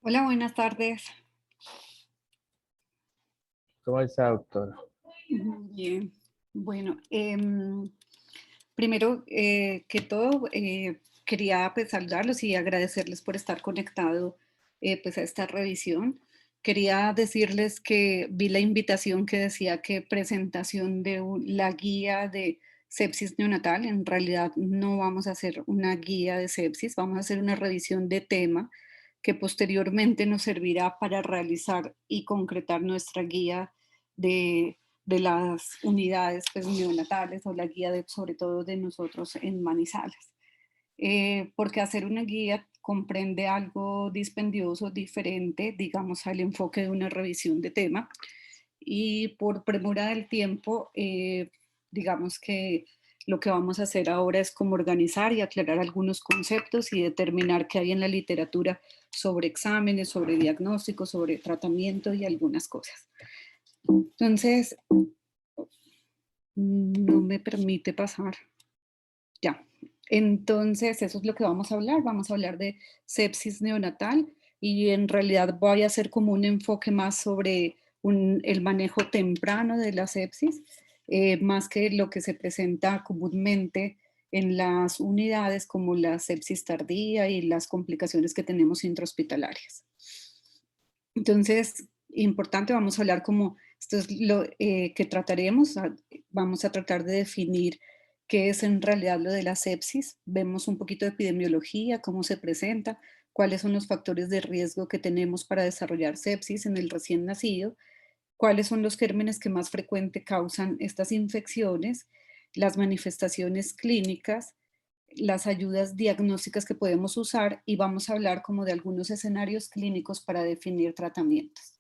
Hola, buenas tardes. ¿Cómo está, doctora? Bien. Bueno, primero que todo, quería pues saludarlos y agradecerles por estar conectado pues a esta revisión. Quería decirles que vi la invitación que decía que presentación de la guía de sepsis neonatal. En realidad no vamos a hacer una guía de sepsis, vamos a hacer una revisión de tema que posteriormente nos servirá para realizar y concretar nuestra guía de las unidades pues, neonatales o la guía de, sobre todo de nosotros en Manizales. Porque hacer una guía comprende algo dispendioso, diferente, digamos, al enfoque de una revisión de tema. Y por premura del tiempo, digamos que lo que vamos a hacer ahora es como organizar y aclarar algunos conceptos y determinar qué hay en la literatura sobre exámenes, sobre diagnósticos, sobre tratamiento y algunas cosas. Entonces, no me permite pasar. Ya. Entonces, eso es lo que vamos a hablar. Vamos a hablar de sepsis neonatal y en realidad voy a hacer como un enfoque más sobre el manejo temprano de la sepsis, más que lo que se presenta comúnmente en las unidades como la sepsis tardía y las complicaciones que tenemos intrahospitalarias. Entonces, importante, vamos a hablar como, esto es lo que trataremos, vamos a tratar de definir qué es en realidad lo de la sepsis, vemos un poquito de epidemiología, cómo se presenta, cuáles son los factores de riesgo que tenemos para desarrollar sepsis en el recién nacido, cuáles son los gérmenes que más frecuente causan estas infecciones, las manifestaciones clínicas, las ayudas diagnósticas que podemos usar y vamos a hablar como de algunos escenarios clínicos para definir tratamientos.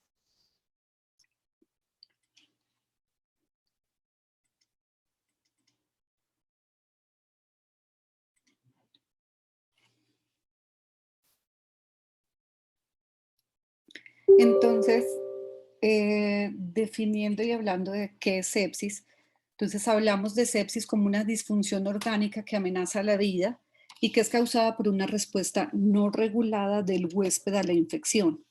Entonces, definiendo y hablando de qué es sepsis, entonces hablamos de sepsis como una disfunción orgánica que amenaza la vida y que es causada por una respuesta no regulada del huésped a la infección.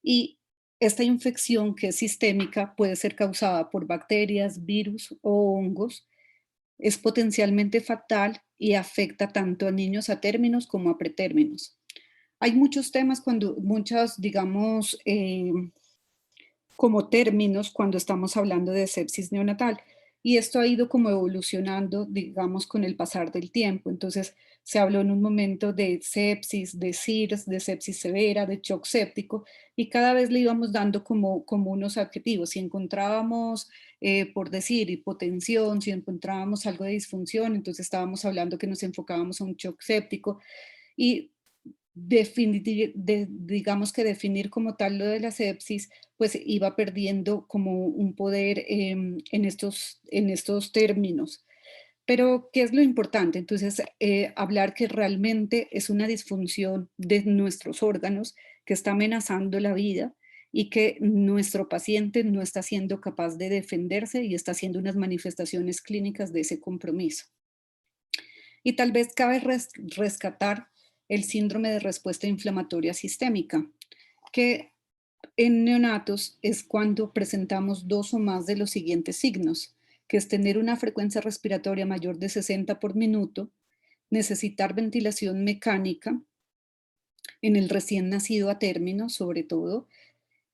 Y esta infección, que es sistémica, puede ser causada por bacterias, virus o hongos. Es potencialmente fatal y afecta tanto a niños a términos como a pretérminos. Hay muchos temas muchas, digamos, como términos cuando estamos hablando de sepsis neonatal. Y esto ha ido como evolucionando, digamos, con el pasar del tiempo. Entonces, se habló en un momento de sepsis, de SIRS, de sepsis severa, de shock séptico, y cada vez le íbamos dando como unos adjetivos. Si encontrábamos, por decir, hipotensión, si encontrábamos algo de disfunción, entonces estábamos hablando que nos enfocábamos a un shock séptico. Y digamos que definir como tal lo de la sepsis, pues iba perdiendo como un poder en estos términos. Pero, ¿qué es lo importante? Entonces, hablar que realmente es una disfunción de nuestros órganos que está amenazando la vida y que nuestro paciente no está siendo capaz de defenderse y está haciendo unas manifestaciones clínicas de ese compromiso. Y tal vez cabe rescatar el síndrome de respuesta inflamatoria sistémica, que en neonatos es cuando presentamos dos o más de los siguientes signos, que es tener una frecuencia respiratoria mayor de 60 por minuto, necesitar ventilación mecánica en el recién nacido a término, sobre todo,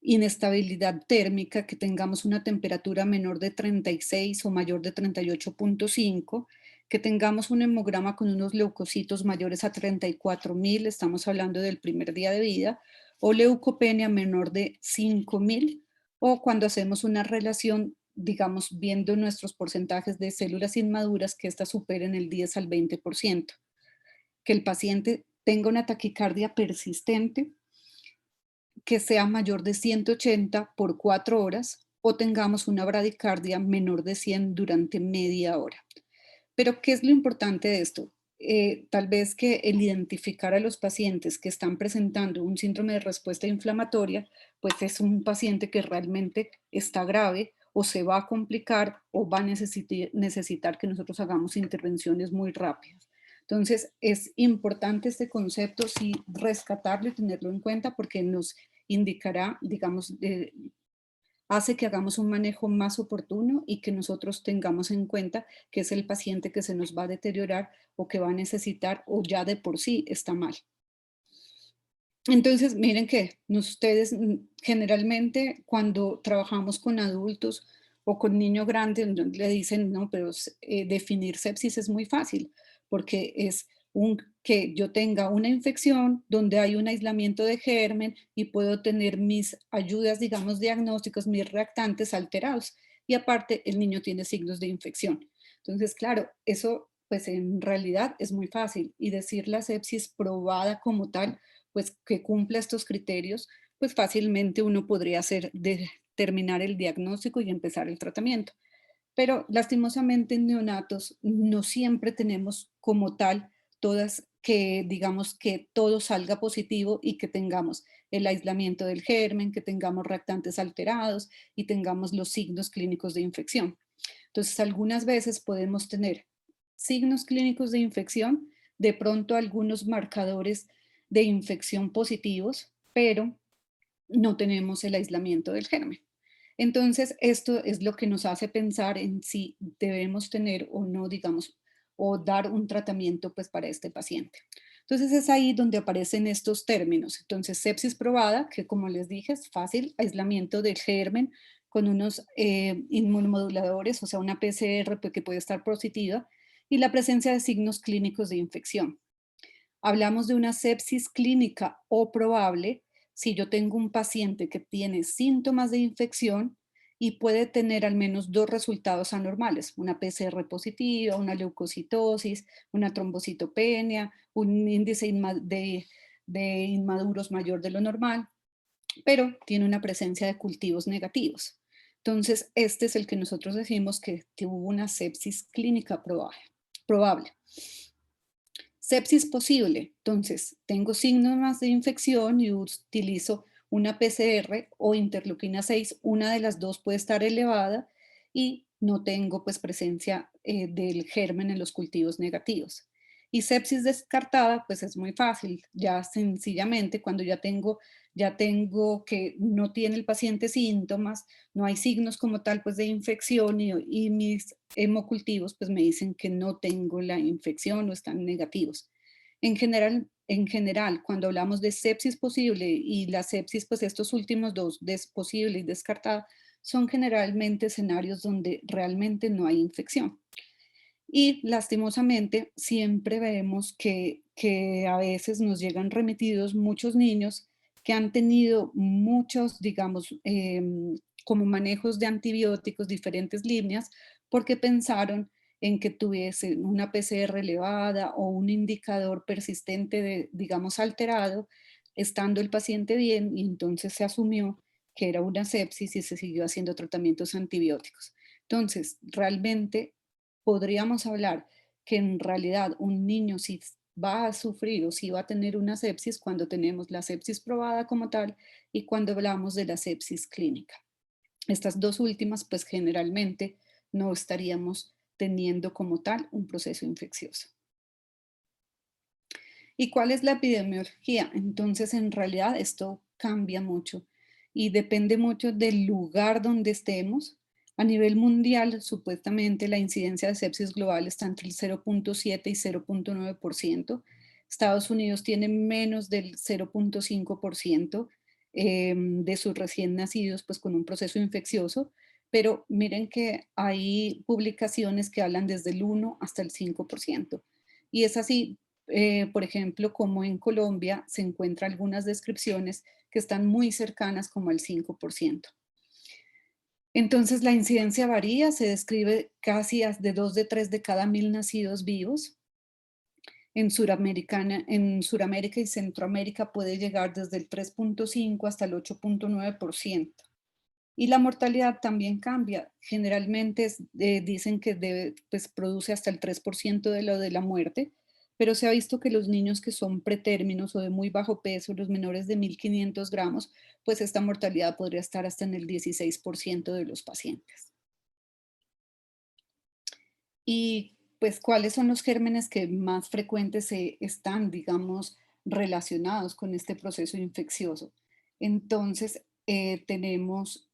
inestabilidad térmica, que tengamos una temperatura menor de 36 o mayor de 38,5, que tengamos un hemograma con unos leucocitos mayores a 34.000, estamos hablando del primer día de vida, o leucopenia menor de 5.000, o cuando hacemos una relación, digamos, viendo nuestros porcentajes de células inmaduras, que éstas superen el 10 al 20%, que el paciente tenga una taquicardia persistente, que sea mayor de 180 por 4 horas o tengamos una bradicardia menor de 100 durante media hora. Pero, ¿qué es lo importante de esto? Tal vez que el identificar a los pacientes que están presentando un síndrome de respuesta inflamatoria, pues es un paciente que realmente está grave o se va a complicar o va a necesitar que nosotros hagamos intervenciones muy rápidas. Entonces, es importante este concepto, sí, rescatarlo y tenerlo en cuenta porque nos indicará, digamos, hace que hagamos un manejo más oportuno y que nosotros tengamos en cuenta que es el paciente que se nos va a deteriorar o que va a necesitar o ya de por sí está mal. Entonces, miren que ustedes generalmente cuando trabajamos con adultos o con niños grandes le dicen, no, pero definir sepsis es muy fácil porque es que yo tenga una infección donde hay un aislamiento de germen y puedo tener mis ayudas, digamos, diagnósticos, mis reactantes alterados. Y aparte, el niño tiene signos de infección. Entonces, claro, eso pues en realidad es muy fácil. Y decir la sepsis probada como tal pues que cumpla estos criterios, pues fácilmente uno podría terminar el diagnóstico y empezar el tratamiento. Pero lastimosamente en neonatos no siempre tenemos como tal todas que digamos que todo salga positivo y que tengamos el aislamiento del germen, que tengamos reactantes alterados y tengamos los signos clínicos de infección. Entonces, algunas veces podemos tener signos clínicos de infección, de pronto algunos marcadores de infección positivos, pero no tenemos el aislamiento del germen. Entonces, esto es lo que nos hace pensar en si debemos tener o no, digamos, o dar un tratamiento pues para este paciente. Entonces es ahí donde aparecen estos términos. Entonces, sepsis probada, que como les dije es fácil, aislamiento del germen con unos inmunomoduladores, o sea, una PCR que puede estar positiva, y la presencia de signos clínicos de infección. Hablamos de una sepsis clínica o probable si yo tengo un paciente que tiene síntomas de infección y puede tener al menos dos resultados anormales, una PCR positiva, una leucocitosis, una trombocitopenia, un índice de inmaduros mayor de lo normal, pero tiene una presencia de cultivos negativos. Entonces, este es el que nosotros decimos que hubo una sepsis clínica probable. Sepsis posible. Entonces, tengo síntomas de infección y utilizo una PCR o interleuquina 6. Una de las dos puede estar elevada y no tengo pues presencia del germen en los cultivos negativos. Y sepsis descartada, pues es muy fácil. Ya sencillamente cuando ya tengo que no tiene el paciente síntomas, no hay signos como tal pues de infección y mis hemocultivos pues me dicen que no tengo la infección o están negativos. En general, cuando hablamos de sepsis posible y la sepsis, pues estos últimos dos, posible y descartada, son generalmente escenarios donde realmente no hay infección. Y lastimosamente siempre vemos que a veces nos llegan remitidos muchos niños que han tenido muchos, digamos, como manejos de antibióticos, diferentes líneas, porque pensaron en que tuviesen una PCR elevada o un indicador persistente de, digamos, alterado, estando el paciente bien, y entonces se asumió que era una sepsis y se siguió haciendo tratamientos antibióticos. Entonces, realmente podríamos hablar que en realidad un niño sí va a sufrir o sí va a tener una sepsis cuando tenemos la sepsis probada como tal y cuando hablamos de la sepsis clínica. Estas dos últimas, pues generalmente no estaríamos teniendo como tal un proceso infeccioso. ¿Y cuál es la epidemiología? Entonces, en realidad esto cambia mucho y depende mucho del lugar donde estemos. A nivel mundial, supuestamente la incidencia de sepsis global está entre el 0,7 y 0,9%. Estados Unidos tiene menos del 0,5% de sus recién nacidos pues con un proceso infeccioso, pero miren que hay publicaciones que hablan desde el 1 hasta el 5%. Y es así, por ejemplo, como en Colombia se encuentran algunas descripciones que están muy cercanas como al 5%. Entonces la incidencia varía, se describe casi de 2 de 3 de cada 1000 nacidos vivos. En Suramérica y Centroamérica puede llegar desde el 3,5 hasta el 8,9%. Y la mortalidad también cambia. Generalmente dicen que pues, produce hasta el 3% de lo de la muerte, pero se ha visto que los niños que son pretérminos o de muy bajo peso, los menores de 1500 gramos, pues esta mortalidad podría estar hasta en el 16% de los pacientes. Y pues, ¿cuáles son los gérmenes que más frecuentes están, digamos, relacionados con este proceso infeccioso? Entonces, tenemos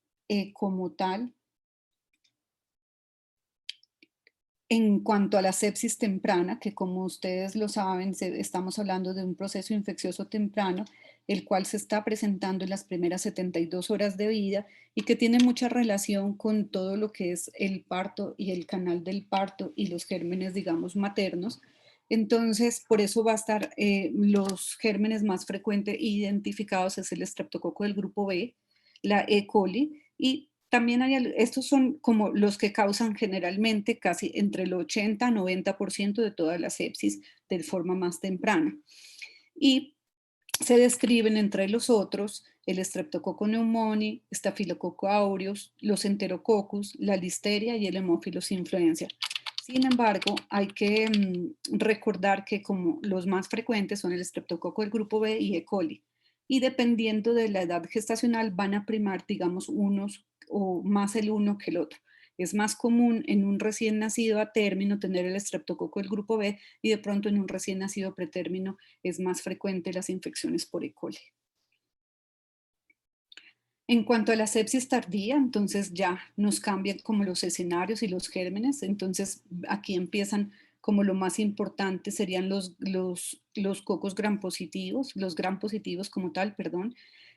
como tal, en cuanto a la sepsis temprana, que como ustedes lo saben, estamos hablando de un proceso infeccioso temprano, el cual se está presentando en las primeras 72 horas de vida y que tiene mucha relación con todo lo que es el parto y el canal del parto y los gérmenes, digamos, maternos. Entonces, por eso va a estar los gérmenes más frecuentes identificados es el estreptococo del grupo B, la E. coli y también hay, estos son como los que causan generalmente casi entre el 80 a 90% de toda la sepsis de forma más temprana. Y se describen entre los otros el Streptococcus pneumoniae, Staphylococcus aureus, los Enterococcus, la listeria y el Haemophilus influenza. Sin embargo, hay que recordar que como los más frecuentes son el Streptococo del grupo B y E. coli. Y dependiendo de la edad gestacional van a primar, digamos, unos o más el uno que el otro. Es más común en un recién nacido a término tener el estreptococo del grupo B y de pronto en un recién nacido pretérmino es más frecuente las infecciones por E. coli. En cuanto a la sepsis tardía, entonces ya nos cambian como los escenarios y los gérmenes, entonces aquí empiezan como lo más importante serían los cocos gram positivos, los gram positivos como tal, perdón.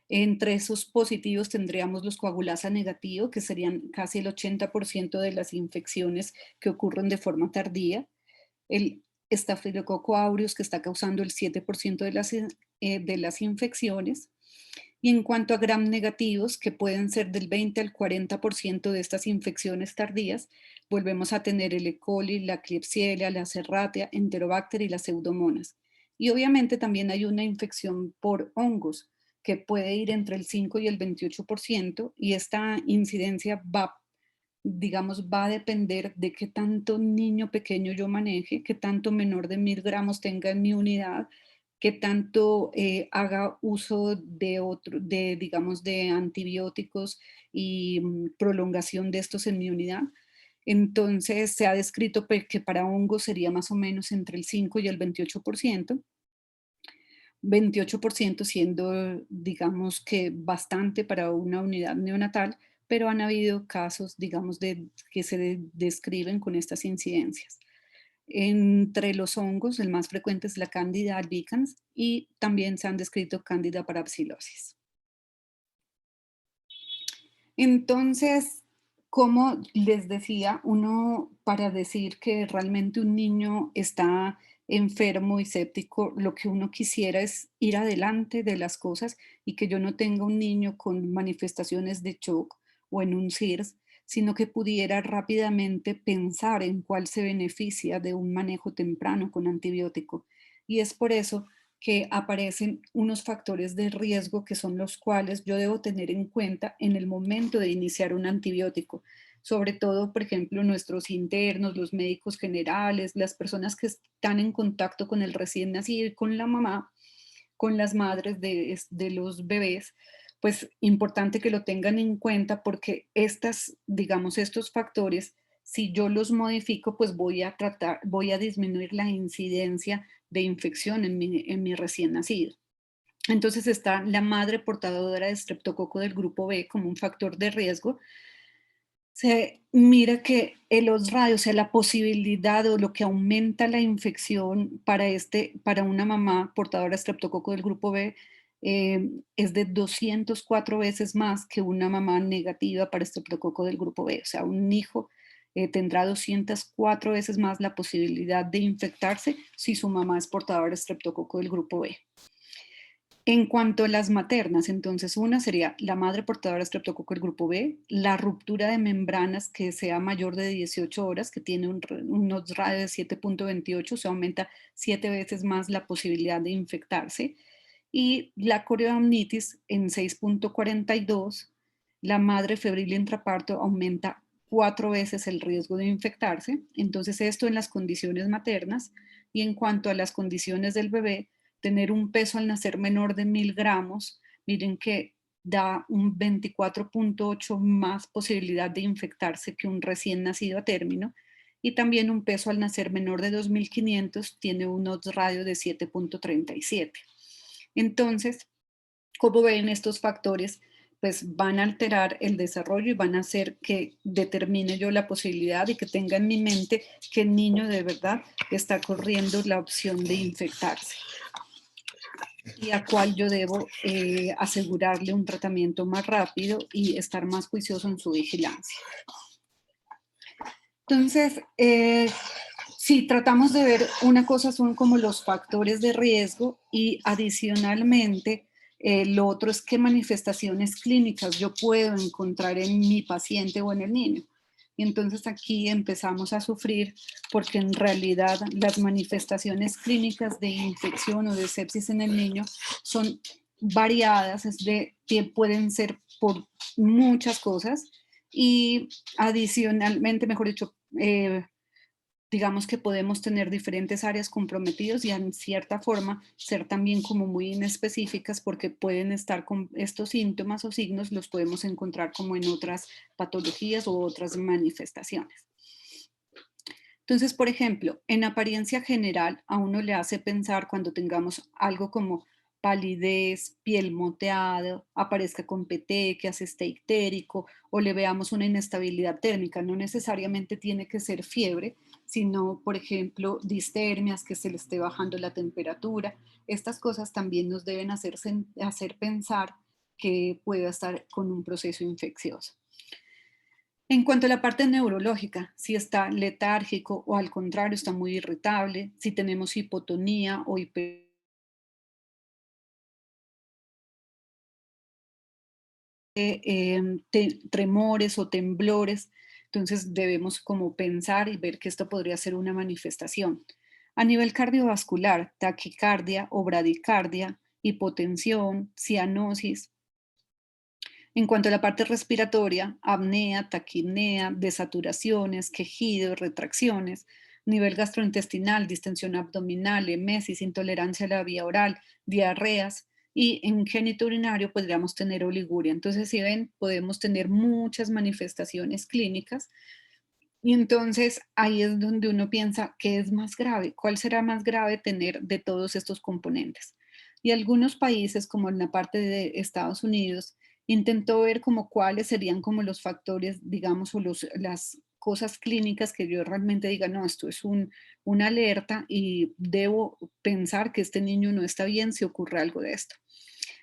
Entre esos positivos tendríamos los coagulasa negativo, que serían casi el 80% de las infecciones que ocurren de forma tardía. El estafilococo aureus, que está causando el 7% de las infecciones. Y en cuanto a gram negativos, que pueden ser del 20 al 40% de estas infecciones tardías, volvemos a tener el E. coli, la Klebsiella, la Serratia, Enterobacter y las Pseudomonas. Y obviamente también hay una infección por hongos, que puede ir entre el 5 y el 28%, y esta incidencia va, digamos, va a depender de qué tanto niño pequeño yo maneje, qué tanto menor de 1000 gramos tenga en mi unidad, qué tanto haga uso de, digamos, de antibióticos y prolongación de estos en mi unidad. Entonces, se ha descrito que para hongos sería más o menos entre el 5 y el 28% siendo, digamos que bastante para una unidad neonatal, pero han habido casos, digamos, que se describen con estas incidencias. Entre los hongos, el más frecuente es la Candida albicans y también se han descrito Candida parapsilosis. Entonces, como les decía, uno para decir que realmente un niño está enfermo y séptico, lo que uno quisiera es ir adelante de las cosas y que yo no tenga un niño con manifestaciones de shock o en un CIRS, sino que pudiera rápidamente pensar en cuál se beneficia de un manejo temprano con antibiótico. Y es por eso que aparecen unos factores de riesgo que son los cuales yo debo tener en cuenta en el momento de iniciar un antibiótico. Sobre todo, por ejemplo, nuestros internos, los médicos generales, las personas que están en contacto con el recién nacido y con la mamá, con las madres de los bebés, pues importante que lo tengan en cuenta porque estas, digamos, estos factores, si yo los modifico, pues voy a disminuir la incidencia de infección en mi recién nacido. Entonces está la madre portadora de estreptococo del grupo B como un factor de riesgo. Se mira que los radios, o sea, la posibilidad o lo que aumenta la infección para una mamá portadora de estreptococo del grupo B es de 204 veces más que una mamá negativa para estreptococo del grupo B. O sea, un hijo tendrá 204 veces más la posibilidad de infectarse si su mamá es portadora de estreptococo del grupo B. En cuanto a las maternas, entonces una sería la madre portadora de estreptococo del grupo B, la ruptura de membranas que sea mayor de 18 horas, que tiene unos radios de 7.28, se aumenta 7 veces más la posibilidad de infectarse, y la corioamnitis en 6.42, la madre febril intraparto aumenta 4 veces el riesgo de infectarse, entonces esto en las condiciones maternas, y en cuanto a las condiciones del bebé, tener un peso al nacer menor de 1000 gramos, miren que da un 24.8 más posibilidad de infectarse que un recién nacido a término, y también un peso al nacer menor de 2.500 tiene un odds radio de 7.37. Entonces, como ven, estos factores pues van a alterar el desarrollo y van a hacer que determine yo la posibilidad y que tenga en mi mente que el niño de verdad está corriendo la opción de infectarse y a cual yo debo asegurarle un tratamiento más rápido y estar más juicioso en su vigilancia. Entonces, si tratamos de ver, una cosa son como los factores de riesgo y adicionalmente lo otro es qué manifestaciones clínicas yo puedo encontrar en mi paciente o en el niño. Y entonces aquí empezamos a sufrir porque en realidad las manifestaciones clínicas de infección o de sepsis en el niño son variadas, que pueden ser por muchas cosas y adicionalmente, mejor dicho, digamos que podemos tener diferentes áreas comprometidas y en cierta forma ser también como muy inespecíficas porque pueden estar con estos síntomas o signos, los podemos encontrar como en otras patologías o otras manifestaciones. Entonces, por ejemplo, en apariencia general, a uno le hace pensar cuando tengamos algo como palidez, piel moteada, aparezca con petequias, esté ictérico o le veamos una inestabilidad térmica. No necesariamente tiene que ser fiebre, sino, por ejemplo, distermias, que se le esté bajando la temperatura. Estas cosas también nos deben hacer pensar que pueda estar con un proceso infeccioso. En cuanto a la parte neurológica, si está letárgico o al contrario está muy irritable, si tenemos hipotonía o tremores o temblores, entonces debemos como pensar y ver que esto podría ser una manifestación. A nivel cardiovascular, taquicardia o bradicardia, hipotensión, cianosis. En cuanto a la parte respiratoria, apnea, taquipnea, desaturaciones, quejidos, retracciones, nivel gastrointestinal, distensión abdominal, emesis, intolerancia a la vía oral, diarreas y en genitourinario podríamos tener oliguria. Entonces, si ven, podemos tener muchas manifestaciones clínicas y entonces ahí es donde uno piensa, ¿qué es más grave? ¿Cuál será más grave tener de todos estos componentes? Y algunos países, como en la parte de Estados Unidos, intentó ver como cuáles serían como los factores, digamos, o las cosas clínicas que yo realmente diga, no, esto es una alerta y debo pensar que este niño no está bien si ocurre algo de esto.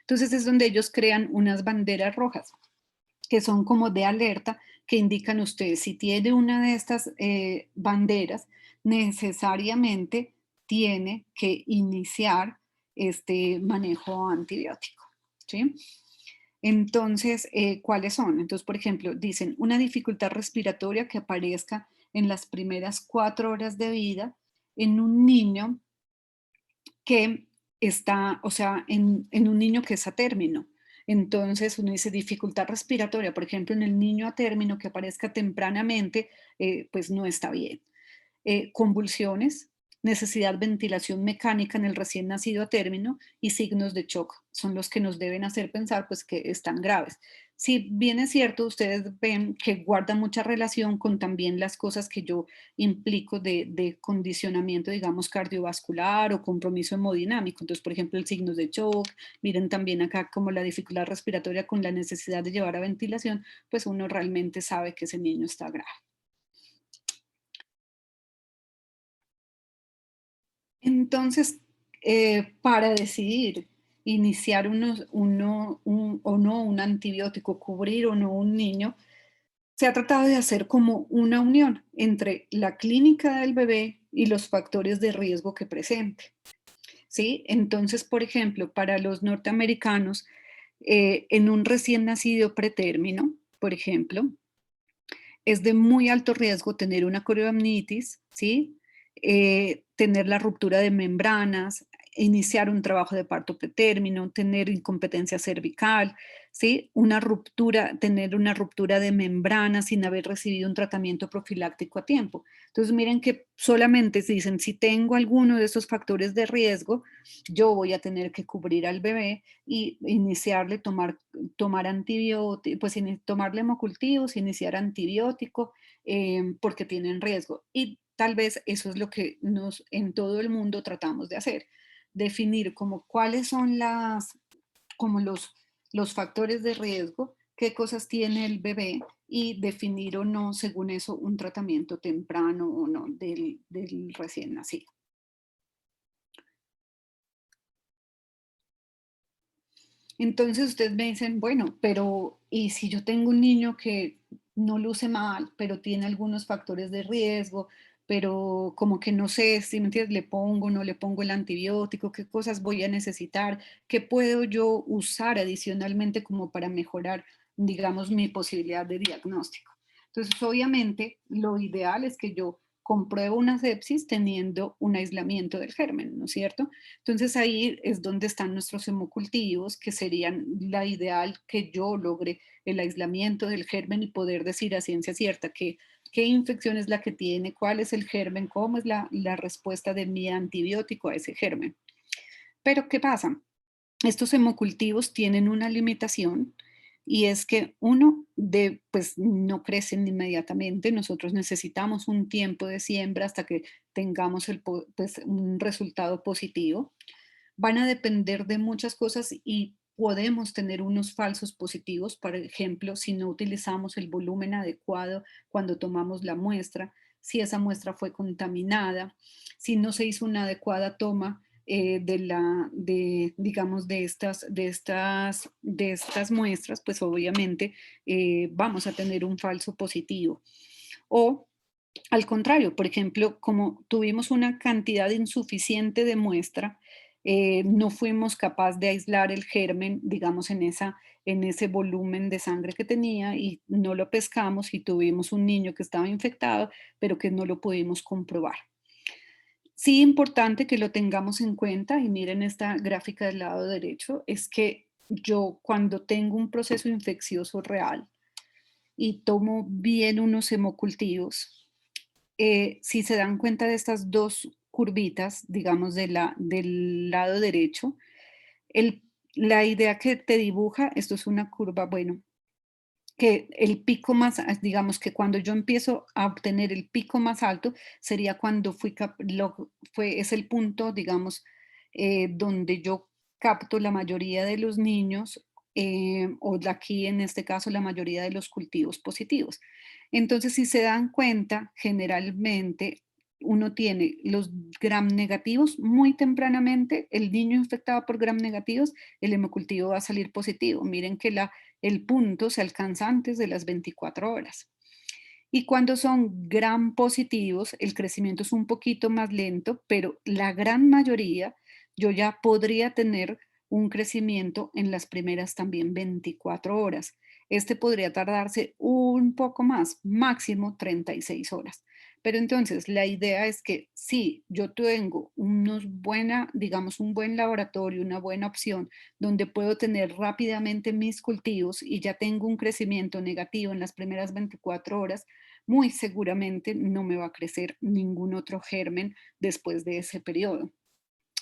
Entonces es donde ellos crean unas banderas rojas que son como de alerta, que indican ustedes si tiene una de estas banderas, necesariamente tiene que iniciar este manejo antibiótico. ¿Sí? Entonces, ¿cuáles son? Entonces, por ejemplo, dicen una dificultad respiratoria que aparezca en las primeras 4 horas de vida en un niño que está, o sea, en un niño que es a término. Entonces uno dice dificultad respiratoria, por ejemplo, en el niño a término que aparezca tempranamente, pues no está bien. Convulsiones, necesidad de ventilación mecánica en el recién nacido a término y signos de shock son los que nos deben hacer pensar pues que están graves. Si bien es cierto, ustedes ven que guarda mucha relación con también las cosas que yo implico de condicionamiento, digamos, cardiovascular o compromiso hemodinámico. Entonces, por ejemplo, el signo de shock, miren también acá como la dificultad respiratoria con la necesidad de llevar a ventilación, pues uno realmente sabe que ese niño está grave. Entonces, para decidir iniciar o no un antibiótico, cubrir o no un niño, se ha tratado de hacer como una unión entre la clínica del bebé y los factores de riesgo que presente. ¿Sí? Entonces, por ejemplo, para los norteamericanos, en un recién nacido pretérmino, por ejemplo, es de muy alto riesgo tener una coriamnitis, ¿sí? Tener la ruptura de membranas, iniciar un trabajo de parto pretérmino, tener incompetencia cervical, ¿sí? Tener una ruptura de membranas sin haber recibido un tratamiento profiláctico a tiempo. Entonces, miren que solamente se dicen, si tengo alguno de esos factores de riesgo, yo voy a tener que cubrir al bebé y iniciarle, tomar tomar antibióticos, pues tomar hemocultivos, iniciar antibiótico, porque tienen riesgo. Y tal vez eso es lo que nos en todo el mundo tratamos de hacer, definir como cuáles son como los factores de riesgo, qué cosas tiene el bebé y definir o no, según eso, un tratamiento temprano o no del recién nacido. Entonces ustedes me dicen, bueno, pero ¿y si yo tengo un niño que no luce mal, pero tiene algunos factores de riesgo, pero como que no sé si me entiendes, le pongo, no le pongo el antibiótico, qué cosas voy a necesitar, qué puedo yo usar adicionalmente como para mejorar, digamos, mi posibilidad de diagnóstico? Entonces, obviamente, lo ideal es que yo compruebo una sepsis teniendo un aislamiento del germen, ¿no es cierto? Entonces ahí es donde están nuestros hemocultivos, que serían la ideal que yo logre el aislamiento del germen y poder decir a ciencia cierta qué infección es la que tiene, cuál es el germen, cómo es la respuesta de mi antibiótico a ese germen. Pero ¿qué pasa? Estos hemocultivos tienen una limitación y es que uno, pues no crecen inmediatamente, nosotros necesitamos un tiempo de siembra hasta que tengamos pues, un resultado positivo. Van a depender de muchas cosas y podemos tener unos falsos positivos, por ejemplo, si no utilizamos el volumen adecuado cuando tomamos la muestra, si esa muestra fue contaminada, si no se hizo una adecuada toma digamos, de estas muestras, pues obviamente vamos a tener un falso positivo. O al contrario, por ejemplo, como tuvimos una cantidad insuficiente de muestra, no fuimos capaces de aislar el germen, digamos, en ese volumen de sangre que tenía y no lo pescamos y tuvimos un niño que estaba infectado, pero que no lo pudimos comprobar. Sí, importante que lo tengamos en cuenta y miren esta gráfica del lado derecho, es que yo cuando tengo un proceso infeccioso real y tomo bien unos hemocultivos, si se dan cuenta de estas dos curvitas, digamos, del lado derecho, el- la idea que te dibuja, esto es una curva, bueno, que el pico más, digamos que cuando yo empiezo a obtener el pico más alto, sería cuando es el punto, digamos, donde yo capto la mayoría de los niños, aquí en este caso la mayoría de los cultivos positivos. Entonces, si se dan cuenta, generalmente uno tiene los gram negativos muy tempranamente, el niño infectado por gram negativos, el hemocultivo va a salir positivo. Miren que el punto se alcanza antes de las 24 horas. Y cuando son gram positivos, el crecimiento es un poquito más lento, pero la gran mayoría yo ya podría tener un crecimiento en las primeras también 24 horas. Este podría tardarse un poco más, máximo 36 horas. Pero entonces la idea es que si yo tengo digamos, un buen laboratorio, una buena opción, donde puedo tener rápidamente mis cultivos y ya tengo un crecimiento negativo en las primeras 24 horas, muy seguramente no me va a crecer ningún otro germen después de ese periodo,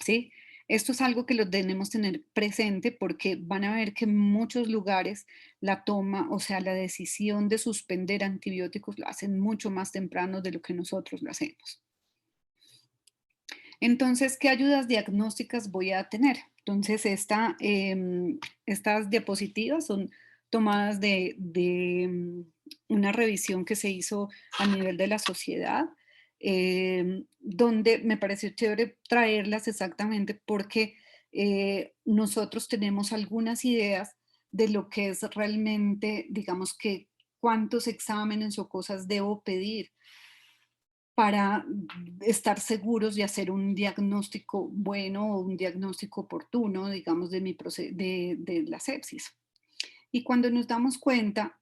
¿sí? Esto es algo que lo tenemos que tener presente porque van a ver que en muchos lugares la toma, o sea, la decisión de suspender antibióticos la hacen mucho más temprano de lo que nosotros lo hacemos. Entonces, ¿qué ayudas diagnósticas voy a tener? Entonces, estas diapositivas son tomadas de una revisión que se hizo a nivel de la sociedad, donde me pareció chévere traerlas exactamente porque nosotros tenemos algunas ideas de lo que es realmente, digamos que cuántos exámenes o cosas debo pedir para estar seguros de hacer un diagnóstico bueno o un diagnóstico oportuno, digamos, de la sepsis. Y cuando nos damos cuenta,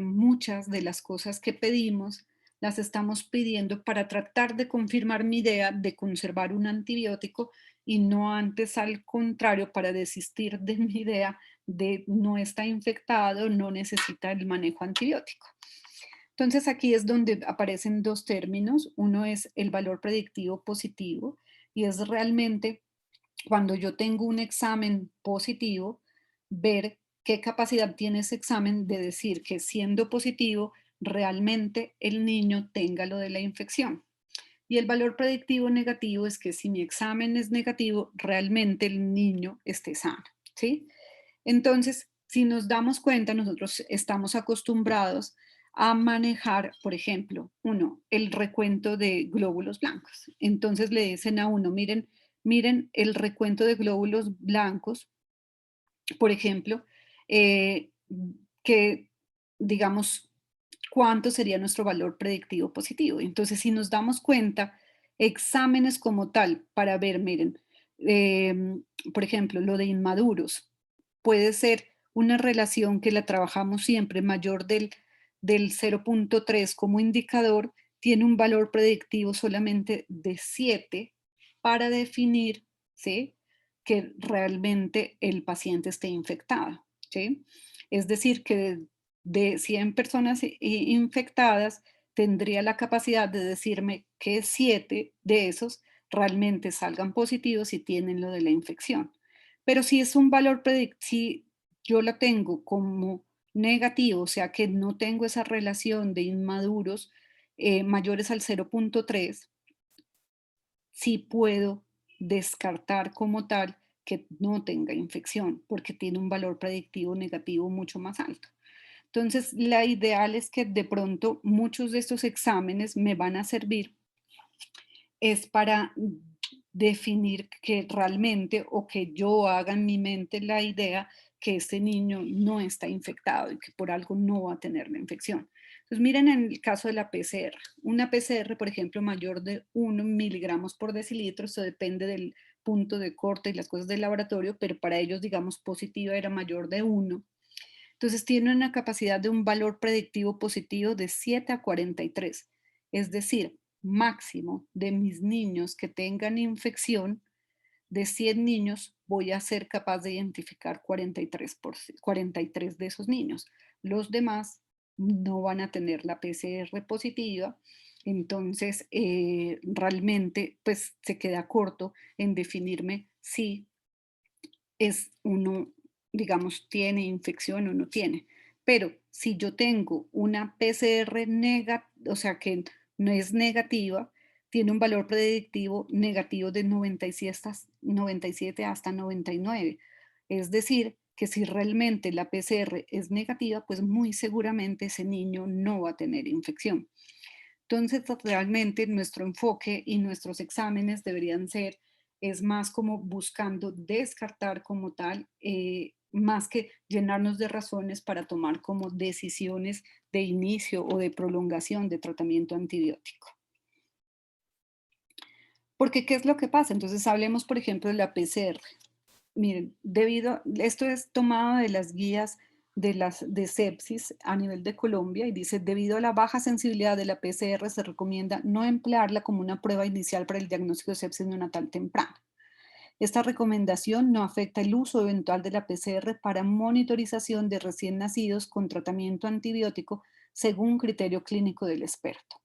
muchas de las cosas que pedimos las estamos pidiendo para tratar de confirmar mi idea de conservar un antibiótico y no antes al contrario para desistir de mi idea de no está infectado, no necesita el manejo antibiótico. Entonces aquí es donde aparecen dos términos. Uno es el valor predictivo positivo y es realmente cuando yo tengo un examen positivo, ver ¿Qué capacidad tiene ese examen de decir que siendo positivo, realmente el niño tenga lo de la infección? Y el valor predictivo negativo es que si mi examen es negativo, realmente el niño esté sano, ¿sí? Entonces, si nos damos cuenta, nosotros estamos acostumbrados a manejar, por ejemplo, uno, el recuento de glóbulos blancos. Entonces le dicen a uno, miren, miren el recuento de glóbulos blancos, por ejemplo, eh, que digamos cuánto sería nuestro valor predictivo positivo. Entonces, si nos damos cuenta, exámenes como tal para ver, miren, por ejemplo, lo de inmaduros, puede ser una relación que la trabajamos siempre mayor del 0,3 como indicador, tiene un valor predictivo solamente de 7 para definir, ¿sí?, que realmente el paciente esté infectado, ¿sí? Es decir, que de 100 personas infectadas, tendría la capacidad de decirme que 7 de esos realmente salgan positivos y tienen lo de la infección. Pero si es un valor si yo la tengo como negativo, o sea que no tengo esa relación de inmaduros mayores al 0,3, sí puedo descartar como tal que no tenga infección, porque tiene un valor predictivo negativo mucho más alto. Entonces, la ideal es que de pronto muchos de estos exámenes me van a servir es para definir que realmente o que yo haga en mi mente la idea que este niño no está infectado y que por algo no va a tener la infección. Entonces, miren en el caso de la PCR. Una PCR, por ejemplo, mayor de 1 miligramos por decilitro, eso depende del punto de corte y las cosas del laboratorio, pero para ellos, digamos, positiva era mayor de 1. Entonces, tiene una capacidad de un valor predictivo positivo de 7 a 43. Es decir, máximo de mis niños que tengan infección, de 100 niños voy a ser capaz de identificar 43 de esos niños. Los demás no van a tener la PCR positiva, entonces realmente pues se queda corto en definirme si es uno, digamos, tiene infección o no tiene. Pero si yo tengo una PCR negativa, o sea, que no es negativa, tiene un valor predictivo negativo de 97 hasta 99. Es decir, que si realmente la PCR es negativa, pues muy seguramente ese niño no va a tener infección. Entonces, realmente nuestro enfoque y nuestros exámenes deberían ser, es más como buscando descartar como tal, más que llenarnos de razones para tomar como decisiones de inicio o de prolongación de tratamiento antibiótico. Porque, ¿qué es lo que pasa? Entonces, hablemos, por ejemplo, de la PCR. Miren, esto es tomado de las guías de sepsis a nivel de Colombia y dice, debido a la baja sensibilidad de la PCR, se recomienda no emplearla como una prueba inicial para el diagnóstico de sepsis neonatal temprana. Esta recomendación no afecta el uso eventual de la PCR para monitorización de recién nacidos con tratamiento antibiótico según criterio clínico del experto.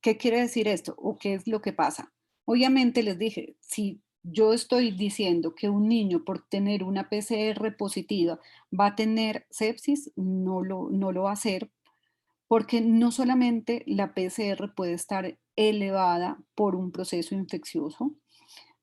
¿Qué quiere decir esto? ¿O qué es lo que pasa? Obviamente les dije, si yo estoy diciendo que un niño por tener una PCR positiva va a tener sepsis, no lo va a hacer, porque no solamente la PCR puede estar elevada por un proceso infeccioso.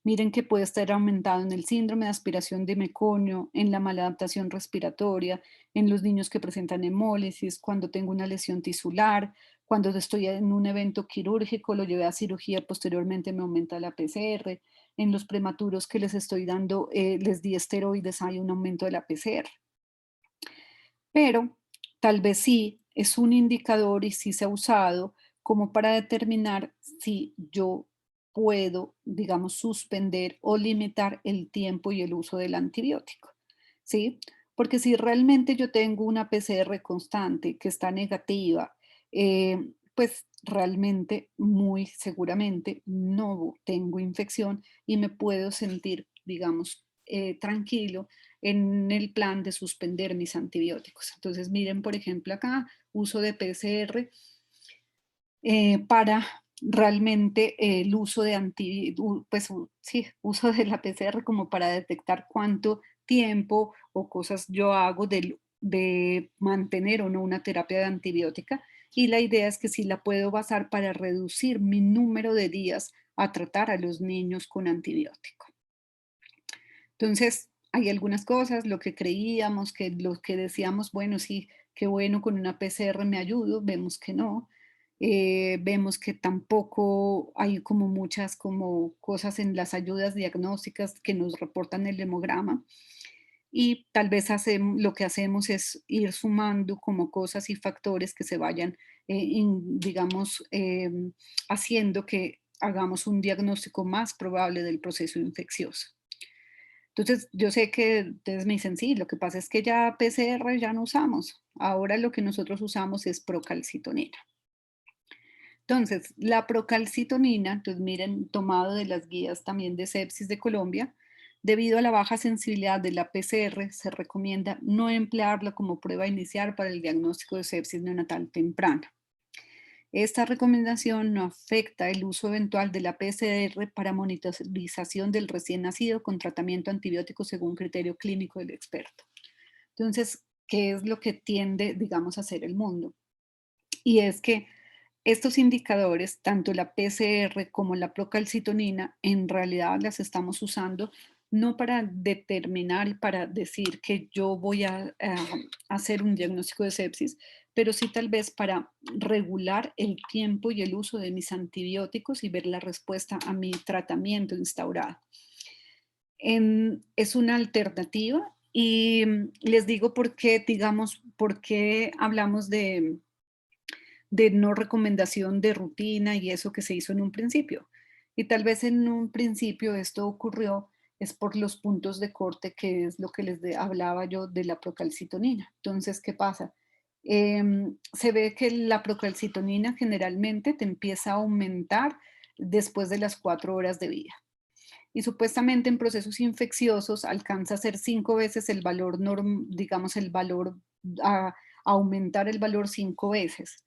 Miren que puede estar aumentado en el síndrome de aspiración de meconio, en la maladaptación respiratoria, en los niños que presentan hemólisis, cuando tengo una lesión tisular, cuando estoy en un evento quirúrgico, lo llevé a cirugía, posteriormente me aumenta la PCR, en los prematuros que les estoy dando, les di esteroides, hay un aumento de la PCR. Pero tal vez sí es un indicador y sí se ha usado como para determinar si yo puedo, digamos, suspender o limitar el tiempo y el uso del antibiótico, ¿sí? Porque si realmente yo tengo una PCR constante que está negativa, pues realmente, muy seguramente, no tengo infección y me puedo sentir, digamos, tranquilo en el plan de suspender mis antibióticos. Entonces, miren, por ejemplo, acá, uso de PCR para realmente el uso de sí, uso de la PCR como para detectar cuánto tiempo o cosas yo hago de mantener o no una terapia de antibiótica. Y la idea es que sí la puedo basar para reducir mi número de días a tratar a los niños con antibiótico. Entonces, hay algunas cosas, lo que creíamos, que lo que decíamos, bueno, sí, qué bueno, con una PCR me ayudo, vemos que no. Vemos que tampoco hay como muchas como cosas en las ayudas diagnósticas que nos reportan el hemograma y tal vez lo que hacemos es ir sumando como cosas y factores que se vayan, digamos, haciendo que hagamos un diagnóstico más probable del proceso infeccioso. Entonces, yo sé que ustedes me dicen, sí, lo que pasa es que ya PCR ya no usamos. Ahora lo que nosotros usamos es procalcitonina. Entonces, la procalcitonina, entonces miren, tomado de las guías también de sepsis de Colombia, debido a la baja sensibilidad de la PCR, se recomienda no emplearla como prueba inicial para el diagnóstico de sepsis neonatal temprana. Esta recomendación no afecta el uso eventual de la PCR para monitorización del recién nacido con tratamiento antibiótico según criterio clínico del experto. Entonces, ¿qué es lo que tiende, digamos, a hacer el mundo? Y es que estos indicadores, tanto la PCR como la procalcitonina, en realidad las estamos usando no para determinar y para decir que yo voy a hacer un diagnóstico de sepsis, pero sí tal vez para regular el tiempo y el uso de mis antibióticos y ver la respuesta a mi tratamiento instaurado. Es una alternativa y les digo por qué, digamos, por qué hablamos de no recomendación de rutina y eso que se hizo en un principio. Y tal vez en un principio esto ocurrió es por los puntos de corte, que es lo que hablaba yo de la procalcitonina. Entonces, ¿qué pasa? Se ve que la procalcitonina generalmente te empieza a aumentar después de las 4 horas de vida. Y supuestamente en procesos infecciosos alcanza a ser 5 veces el valor, digamos, el valor, a aumentar el valor 5 veces.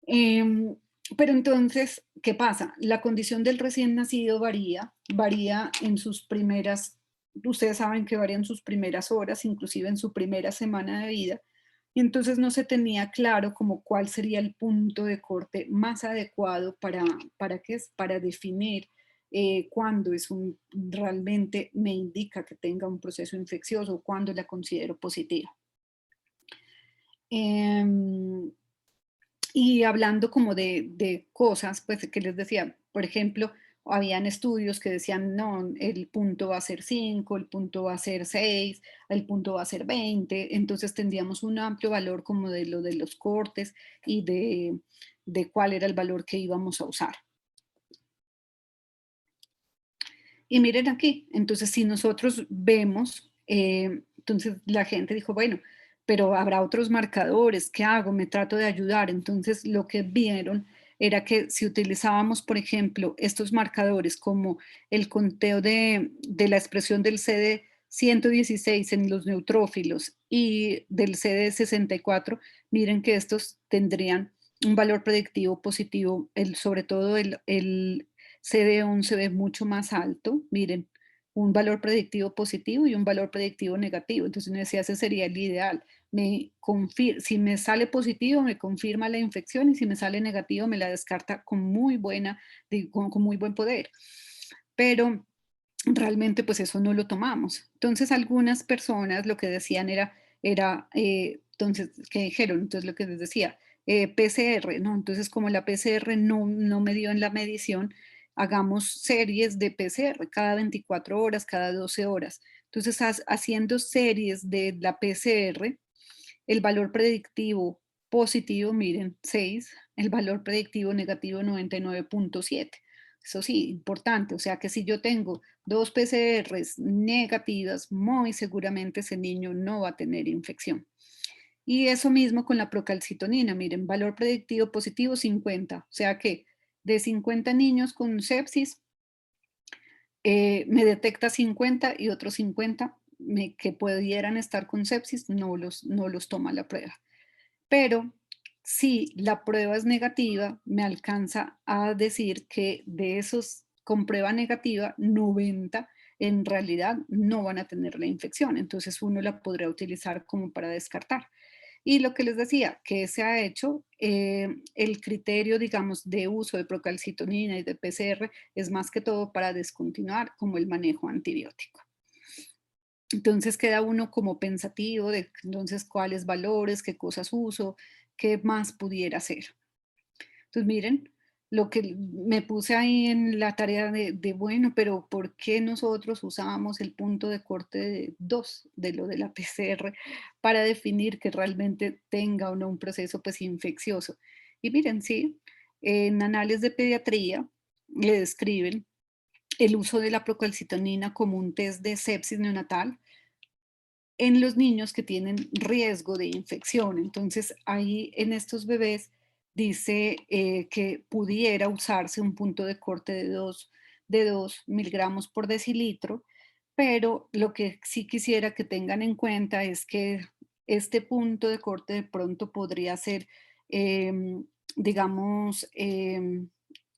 Em, pero entonces, ¿qué pasa? La condición del recién nacido varía en sus primeras, ustedes saben que varía en sus primeras horas, inclusive en su primera semana de vida, y entonces no se tenía claro como cuál sería el punto de corte más adecuado para qué es, para definir cuándo realmente me indica que tenga un proceso infeccioso o cuándo la considero positiva. Em, y hablando como de cosas, pues, que les decía, por ejemplo, habían estudios que decían, no, el punto va a ser 5, el punto va a ser 6, el punto va a ser 20, entonces tendríamos un amplio valor como de lo de los cortes y de cuál era el valor que íbamos a usar. Y miren aquí, entonces si nosotros vemos, entonces la gente dijo, bueno, pero habrá otros marcadores, ¿qué hago? Me trato de ayudar. Entonces lo que vieron era que si utilizábamos, por ejemplo, estos marcadores como el conteo de la expresión del CD116 en los neutrófilos y del CD64, miren que estos tendrían un valor predictivo positivo, sobre todo el CD11 ve mucho más alto, miren, un valor predictivo positivo y un valor predictivo negativo. Entonces uno decía, ese sería el ideal. Si me sale positivo, me confirma la infección y si me sale negativo, me la descarta con con muy buen poder. Pero realmente pues eso no lo tomamos. Entonces algunas personas lo que decían entonces, ¿qué dijeron? Entonces lo que les decía, PCR, ¿no? Entonces como la PCR no me dio en la medición, hagamos series de PCR cada 24 horas, cada 12 horas. Entonces haciendo series de la PCR, el valor predictivo positivo, miren, 6, el valor predictivo negativo 99,7. Eso sí, importante, o sea que si yo tengo dos PCRs negativas, muy seguramente ese niño no va a tener infección. Y eso mismo con la procalcitonina, miren, valor predictivo positivo 50, o sea que de 50 niños con sepsis, me detecta 50 y otros 50 que pudieran estar con sepsis, no los toma la prueba. Pero si la prueba es negativa, me alcanza a decir que de esos con prueba negativa, 90 en realidad no van a tener la infección. Entonces uno la podría utilizar como para descartar. Y lo que les decía, que se ha hecho, el criterio, digamos, de uso de procalcitonina y de PCR es más que todo para descontinuar como el manejo antibiótico. Entonces queda uno como pensativo de entonces cuáles valores, qué cosas uso, qué más pudiera hacer. Entonces, miren, lo que me puse ahí en la tarea de, bueno, pero ¿por qué nosotros usamos el punto de corte de 2 de lo de la PCR para definir que realmente tenga o no un proceso pues infeccioso? Y miren, sí, en Anales de Pediatría le describen el uso de la procalcitonina como un test de sepsis neonatal en los niños que tienen riesgo de infección. Entonces, ahí en estos bebés dice que pudiera usarse un punto de corte de 2 miligramos por decilitro, pero lo que sí quisiera que tengan en cuenta es que este punto de corte de pronto podría ser, digamos,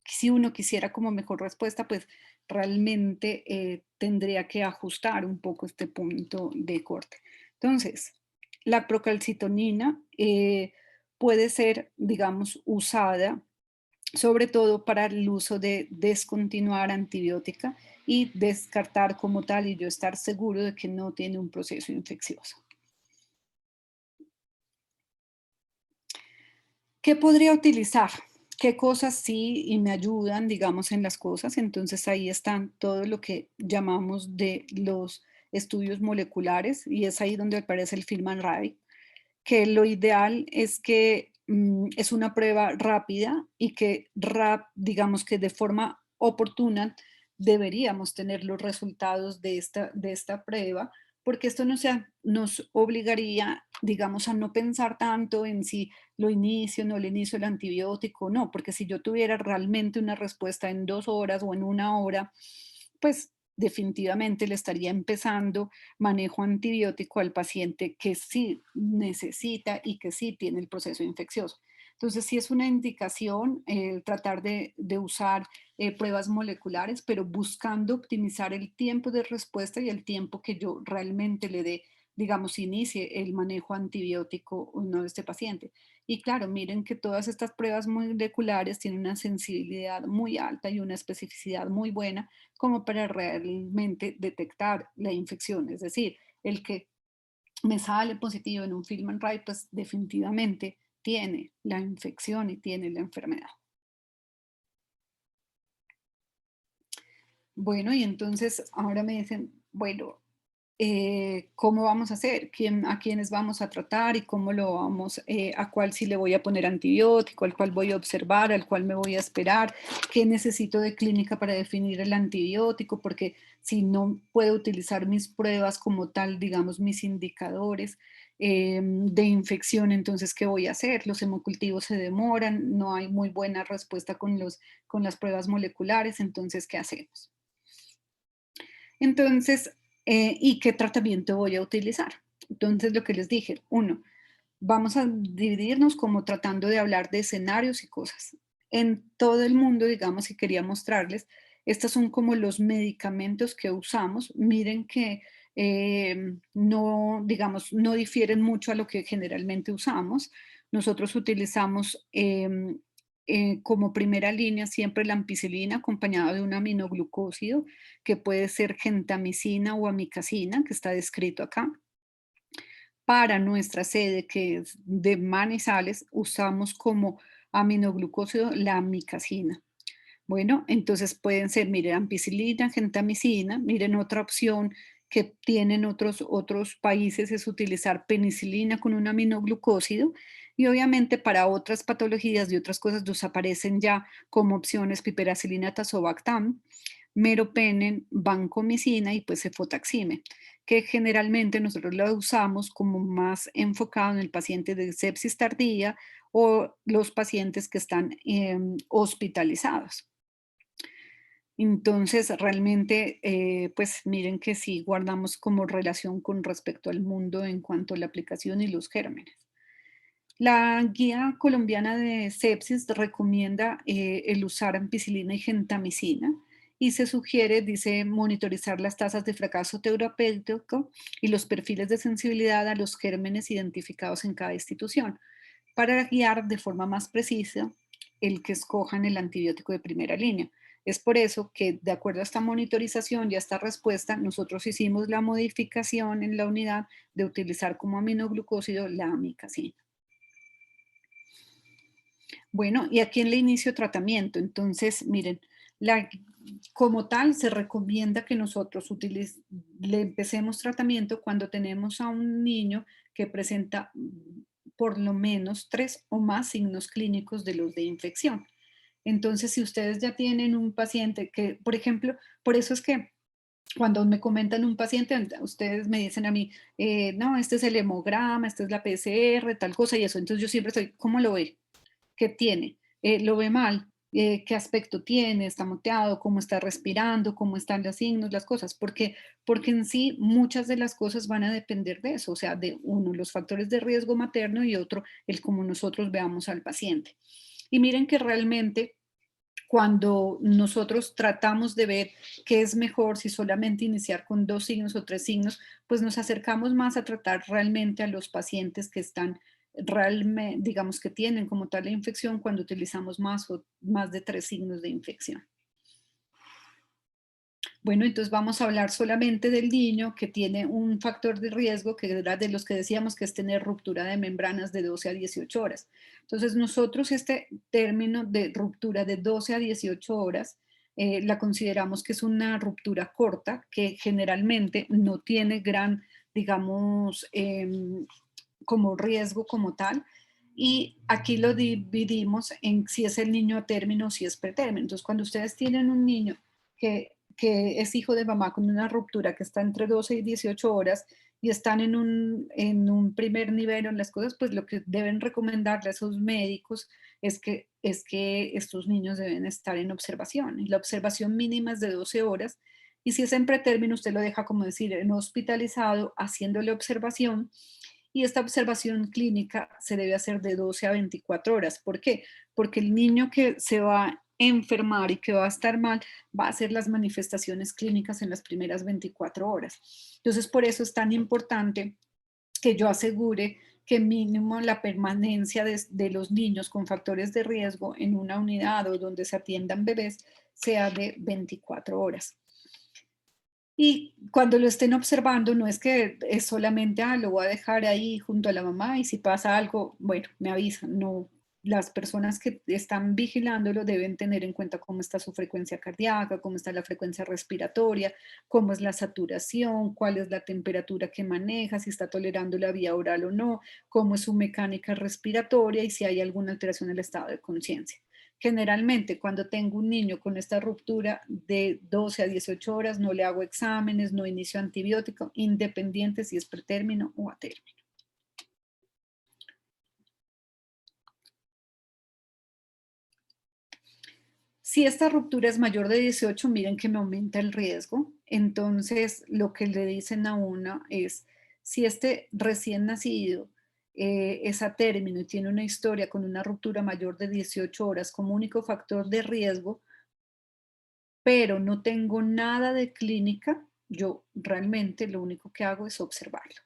si uno quisiera como mejor respuesta, pues realmente tendría que ajustar un poco este punto de corte. Entonces, la procalcitonina puede ser, digamos, usada sobre todo para el uso de descontinuar antibiótica y descartar como tal y yo estar seguro de que no tiene un proceso infeccioso. ¿Qué podría utilizar? ¿Qué cosas sí y me ayudan, digamos, en las cosas? Entonces ahí están todo lo que llamamos de los estudios moleculares y es ahí donde aparece el Film-and-Ride, que lo ideal es que es una prueba rápida y que, digamos que de forma oportuna deberíamos tener los resultados de esta prueba, porque esto nos obligaría, digamos, a no pensar tanto en si lo inicio, no le inicio el antibiótico, no, porque si yo tuviera realmente una respuesta en 2 horas o en 1 hora, pues definitivamente le estaría empezando manejo antibiótico al paciente que sí necesita y que sí tiene el proceso infeccioso. Entonces, sí es una indicación tratar de usar pruebas moleculares, pero buscando optimizar el tiempo de respuesta y el tiempo que yo realmente le dé, digamos, inicie el manejo antibiótico o no de este paciente. Y claro, miren que todas estas pruebas moleculares tienen una sensibilidad muy alta y una especificidad muy buena como para realmente detectar la infección. Es decir, el que me sale positivo en un Film-and-Ride, pues definitivamente tiene la infección y tiene la enfermedad. Bueno, y entonces ahora me dicen, bueno, ¿cómo vamos a hacer? ¿A quiénes vamos a tratar y cómo lo vamos, a cuál sí le voy a poner antibiótico, al cual voy a observar, al cual me voy a esperar? ¿Qué necesito de clínica para definir el antibiótico? Porque si no puedo utilizar mis pruebas como tal, digamos, mis indicadores de infección, entonces, ¿qué voy a hacer? Los hemocultivos se demoran, no hay muy buena respuesta con las pruebas moleculares, entonces, ¿qué hacemos? Entonces, ¿y qué tratamiento voy a utilizar? Entonces, lo que les dije, uno, vamos a dividirnos como tratando de hablar de escenarios y cosas. En todo el mundo, digamos, y quería mostrarles, estos son como los medicamentos que usamos. Miren que no, digamos, no difieren mucho a lo que generalmente usamos. Nosotros utilizamos como primera línea siempre la ampicilina acompañada de un aminoglucósido que puede ser gentamicina o amicacina, que está descrito acá. Para nuestra sede, que es de Manizales, usamos como aminoglucósido la amicacina. Bueno, entonces pueden ser, miren, ampicilina, gentamicina. Miren, otra opción que tienen otros países es utilizar penicilina con un aminoglucósido. Y obviamente para otras patologías y otras cosas nos aparecen ya como opciones piperacilina tazobactam, meropenem, vancomicina y pues cefotaxime, que generalmente nosotros la usamos como más enfocado en el paciente de sepsis tardía o los pacientes que están hospitalizados. Entonces, realmente, pues miren que sí guardamos como relación con respecto al mundo en cuanto a la aplicación y los gérmenes. La guía colombiana de sepsis recomienda el usar ampicilina y gentamicina y se sugiere, dice, monitorizar las tasas de fracaso terapéutico y los perfiles de sensibilidad a los gérmenes identificados en cada institución para guiar de forma más precisa el que escojan el antibiótico de primera línea. Es por eso que, de acuerdo a esta monitorización y a esta respuesta, nosotros hicimos la modificación en la unidad de utilizar como aminoglucósido la amicacina. Bueno, ¿y a quién le inicio tratamiento? Entonces, miren, la, como tal, se recomienda que nosotros le empecemos tratamiento cuando tenemos a un niño que presenta por lo menos 3 o más signos clínicos de los de infección. Entonces, si ustedes ya tienen un paciente que, por ejemplo, por eso es que cuando me comentan un paciente, ustedes me dicen a mí, no, este es el hemograma, esta es la PCR, tal cosa y eso. Entonces yo siempre estoy, ¿cómo lo ve? ¿Qué tiene? ¿Lo ve mal? ¿Qué aspecto tiene? ¿Está moteado? ¿Cómo está respirando? ¿Cómo están los signos? Las cosas. Porque en sí muchas de las cosas van a depender de eso. O sea, de uno, los factores de riesgo materno y otro, el cómo nosotros veamos al paciente. Y miren que realmente cuando nosotros tratamos de ver qué es mejor, si solamente iniciar con 2 signos o 3 signos, pues nos acercamos más a tratar realmente a los pacientes que están realmente, digamos que tienen como tal la infección cuando utilizamos más de 3 signos de infección. Bueno, entonces vamos a hablar solamente del niño que tiene un factor de riesgo, que era de los que decíamos que es tener ruptura de membranas de 12 a 18 horas. Entonces nosotros este término de ruptura de 12 a 18 horas la consideramos que es una ruptura corta, que generalmente no tiene gran, digamos, como riesgo como tal. Y aquí lo dividimos en si es el niño a término o si es pretérmino. Entonces, cuando ustedes tienen un niño que es hijo de mamá con una ruptura que está entre 12 y 18 horas y están en un primer nivel en las cosas, pues lo que deben recomendarle a esos médicos es que estos niños deben estar en observación. Y la observación mínima es de 12 horas. Y si es en pretérmino, usted lo deja, como decir, en hospitalizado, haciéndole observación. Y esta observación clínica se debe hacer de 12 a 24 horas. ¿Por qué? Porque el niño que se va a enfermar y que va a estar mal va a hacer las manifestaciones clínicas en las primeras 24 horas. Entonces, por eso es tan importante que yo asegure que mínimo la permanencia de los niños con factores de riesgo en una unidad o donde se atiendan bebés sea de 24 horas. Y cuando lo estén observando, no es que es solamente, lo voy a dejar ahí junto a la mamá y si pasa algo, bueno, me avisan. No, las personas que están vigilándolo deben tener en cuenta cómo está su frecuencia cardíaca, cómo está la frecuencia respiratoria, cómo es la saturación, cuál es la temperatura que maneja, si está tolerando la vía oral o no, cómo es su mecánica respiratoria y si hay alguna alteración en el estado de conciencia. Generalmente, cuando tengo un niño con esta ruptura de 12 a 18 horas, no le hago exámenes, no inicio antibiótico, independiente si es pretérmino o a término. Si esta ruptura es mayor de 18, miren que me aumenta el riesgo. Entonces, lo que le dicen a uno es, si este recién nacido es a término y tiene una historia con una ruptura mayor de 18 horas como único factor de riesgo, pero no tengo nada de clínica, yo realmente lo único que hago es observarlo.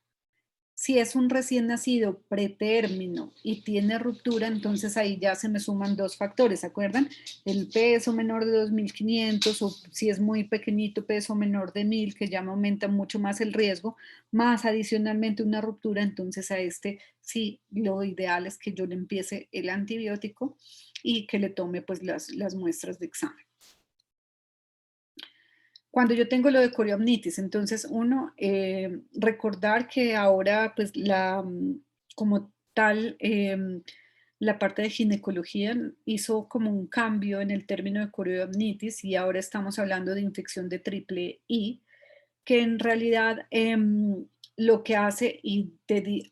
Si es un recién nacido pretérmino y tiene ruptura, entonces ahí ya se me suman dos factores, ¿se acuerdan? El peso menor de 2.500 o si es muy pequeñito, peso menor de 1.000, que ya me aumenta mucho más el riesgo, más adicionalmente una ruptura, entonces a este sí, lo ideal es que yo le empiece el antibiótico y que le tome pues las muestras de examen. Cuando yo tengo lo de coriomnitis, entonces uno, recordar que ahora pues como tal, la parte de ginecología hizo como un cambio en el término de coriomnitis y ahora estamos hablando de infección de triple I, que en realidad lo que hace y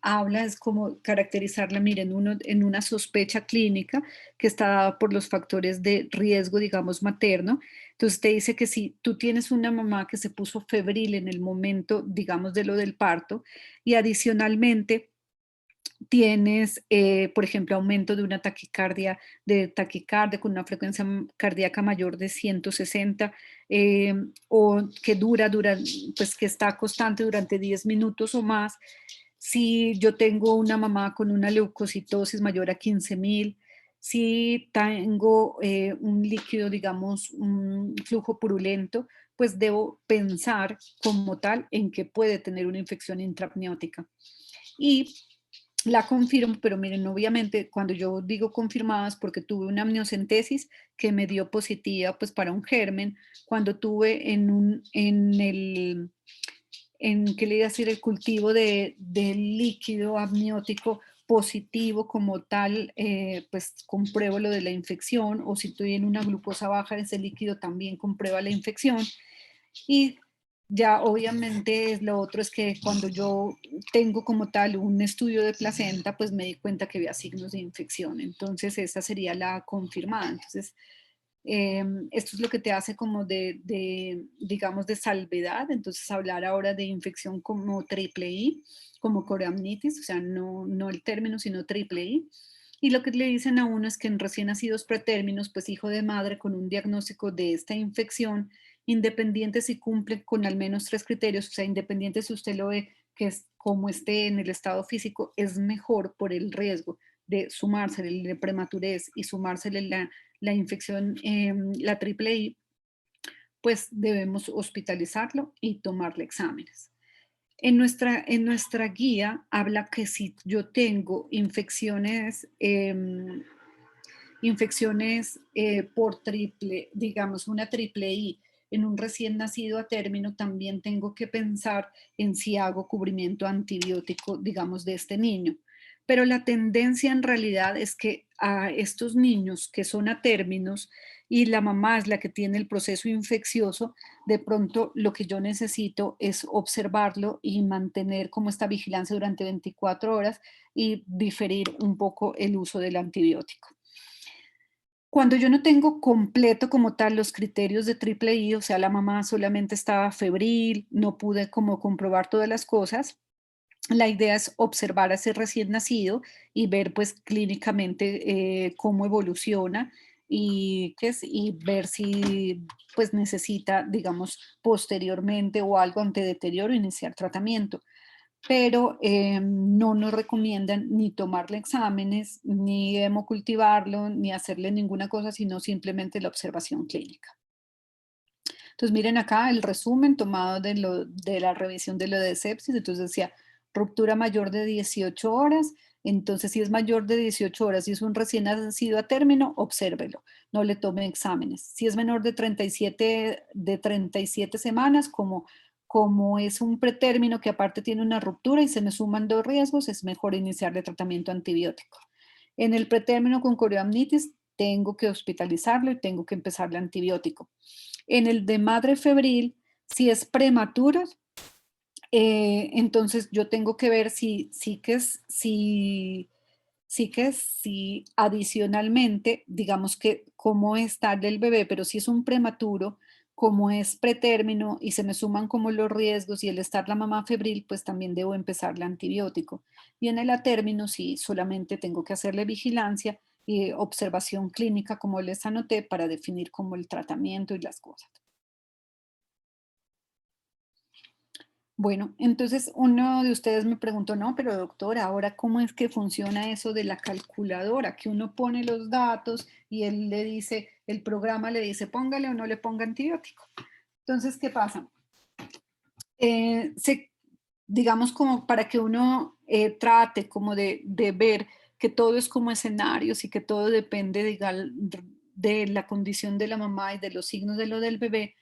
habla es como caracterizarla, miren, uno, en una sospecha clínica que está dada por los factores de riesgo, digamos, materno. Entonces te dice que si tú tienes una mamá que se puso febril en el momento, digamos, de lo del parto y adicionalmente tienes, por ejemplo, aumento de una taquicardia con una frecuencia cardíaca mayor de 160, o que pues que está constante durante 10 minutos o más. Si yo tengo una mamá con una leucocitosis mayor a 15.000, si tengo un líquido, digamos, un flujo purulento, pues debo pensar como tal en que puede tener una infección intraamniótica. Y la confirmo, pero miren, obviamente cuando yo digo confirmadas porque tuve una amniocentesis que me dio positiva pues para un germen, cuando tuve ¿qué le iba a decir? El cultivo del líquido amniótico positivo como tal, pues compruebo lo de la infección, o si estoy en una glucosa baja ese líquido también comprueba la infección. Y ya obviamente lo otro es que cuando yo tengo como tal un estudio de placenta, pues me di cuenta que había signos de infección. Entonces esa sería la confirmada. Entonces esto es lo que te hace como digamos, de salvedad. Entonces hablar ahora de infección como triple I, como coreamnitis, o sea, no el término, sino triple I. Y lo que le dicen a uno es que en recién nacidos pretérminos, pues hijo de madre con un diagnóstico de esta infección, independiente si cumple con al menos 3 criterios, o sea, independiente si usted lo ve que es como esté en el estado físico, es mejor por el riesgo de sumársele la prematurez y sumársele la infección, la triple I, pues debemos hospitalizarlo y tomarle exámenes. En nuestra guía habla que si yo tengo infecciones por digamos, una triple I en un recién nacido a término, también tengo que pensar en si hago cubrimiento antibiótico, digamos, de este niño. Pero la tendencia en realidad es que a estos niños que son a términos y la mamá es la que tiene el proceso infeccioso, de pronto lo que yo necesito es observarlo y mantener como esta vigilancia durante 24 horas y diferir un poco el uso del antibiótico. Cuando yo no tengo completo como tal los criterios de triple I, o sea, la mamá solamente estaba febril, no pude como comprobar todas las cosas, la idea es observar a ese recién nacido y ver pues clínicamente cómo evoluciona y ver si pues necesita, digamos, posteriormente o algo ante deterioro, iniciar tratamiento, pero no nos recomiendan ni tomarle exámenes, ni hemocultivarlo, ni hacerle ninguna cosa, sino simplemente la observación clínica. Entonces, miren acá el resumen tomado de la revisión de lo de sepsis. Entonces decía, ruptura mayor de 18 horas. Entonces, si es mayor de 18 horas y es un recién nacido a término, obsérvelo, no le tome exámenes. Si es menor de 37 semanas, como es un pretérmino que aparte tiene una ruptura y se me suman 2 riesgos, es mejor iniciarle tratamiento antibiótico. En el pretérmino con coreamnitis, tengo que hospitalizarlo y tengo que empezarle antibiótico. En el de madre febril, si es prematuro, entonces yo tengo que ver si adicionalmente, digamos que cómo está el bebé, pero si es un prematuro, como es pretérmino y se me suman como los riesgos y el estar la mamá febril, pues también debo empezarle antibiótico. Y en el a término, sí, solamente tengo que hacerle vigilancia y observación clínica, como les anoté, para definir como el tratamiento y las cosas. Bueno, entonces uno de ustedes me preguntó, no, pero doctora, ahora ¿cómo es que funciona eso de la calculadora? Que uno pone los datos y él le dice, el programa le dice, póngale o no le ponga antibiótico. Entonces, ¿qué pasa? Eh, se, digamos como para que uno trate como de ver que todo es como escenarios y que todo depende de la condición de la mamá y de los signos de lo del bebé.